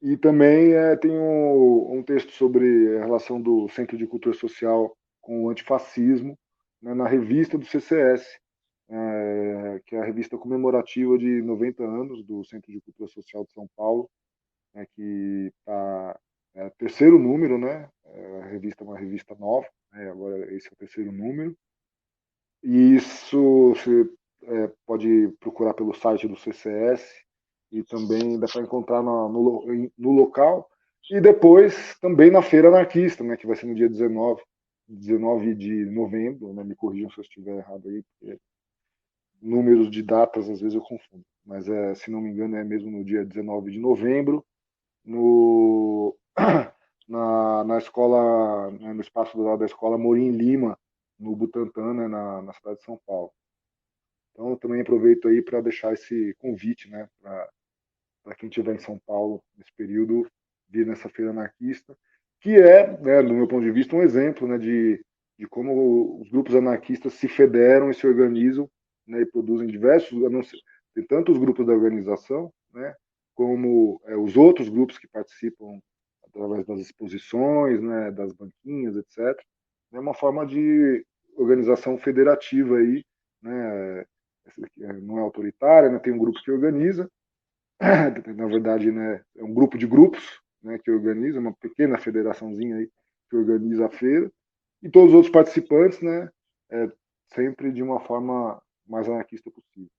E também tem um texto sobre a relação do Centro de Cultura Social com o antifascismo, né, na revista do CCS, que é a revista comemorativa de 90 anos do Centro de Cultura Social de São Paulo, né, que está terceiro número, né? A revista é uma revista nova, né, agora esse é o terceiro número. E isso você pode procurar pelo site do CCS, e também dá para encontrar no local, e depois também na Feira Anarquista, né, que vai ser no dia 19 de novembro, né, me corrijam se eu estiver errado aí, porque números de datas às vezes eu confundo, mas se não me engano é mesmo no dia 19 de novembro, na escola, né, no espaço do lado da escola Morim Lima, no Butantã, né, na cidade de São Paulo. Então eu também aproveito aí para deixar esse convite, né, para quem estiver em São Paulo nesse período, vir nessa feira anarquista, que né, do meu ponto de vista, um exemplo, né, de como os grupos anarquistas se federam e se organizam, né, e produzem diversos, tem tanto os grupos da organização, né, como os outros grupos que participam através das exposições, né, das banquinhas, etc. É uma forma de organização federativa aí, né, não é autoritária, né, tem um grupo que organiza, na verdade, né, é um grupo de grupos, né, que organiza, uma pequena federaçãozinha aí que organiza a feira, e todos os outros participantes, né, sempre de uma forma mais anarquista possível.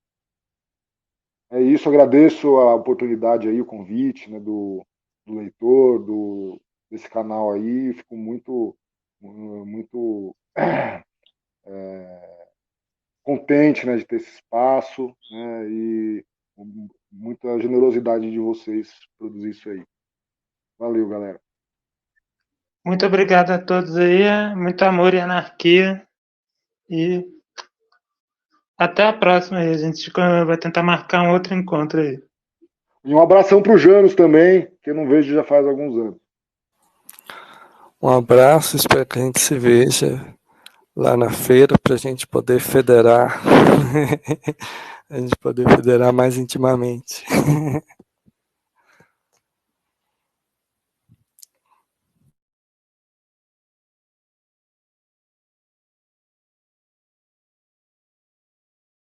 É isso, agradeço a oportunidade aí, o convite, né, do leitor, desse canal aí, fico muito contente, né, de ter esse espaço, né, e muita generosidade de vocês produzir isso aí. Valeu, galera. Muito obrigado a todos aí, muito amor e anarquia, e até a próxima aí, a gente vai tentar marcar um outro encontro aí. E um abração pro Janus também, que eu não vejo já faz alguns anos. Um abraço, espero que a gente se veja lá na feira para a gente poder federar, a gente poder federar mais intimamente.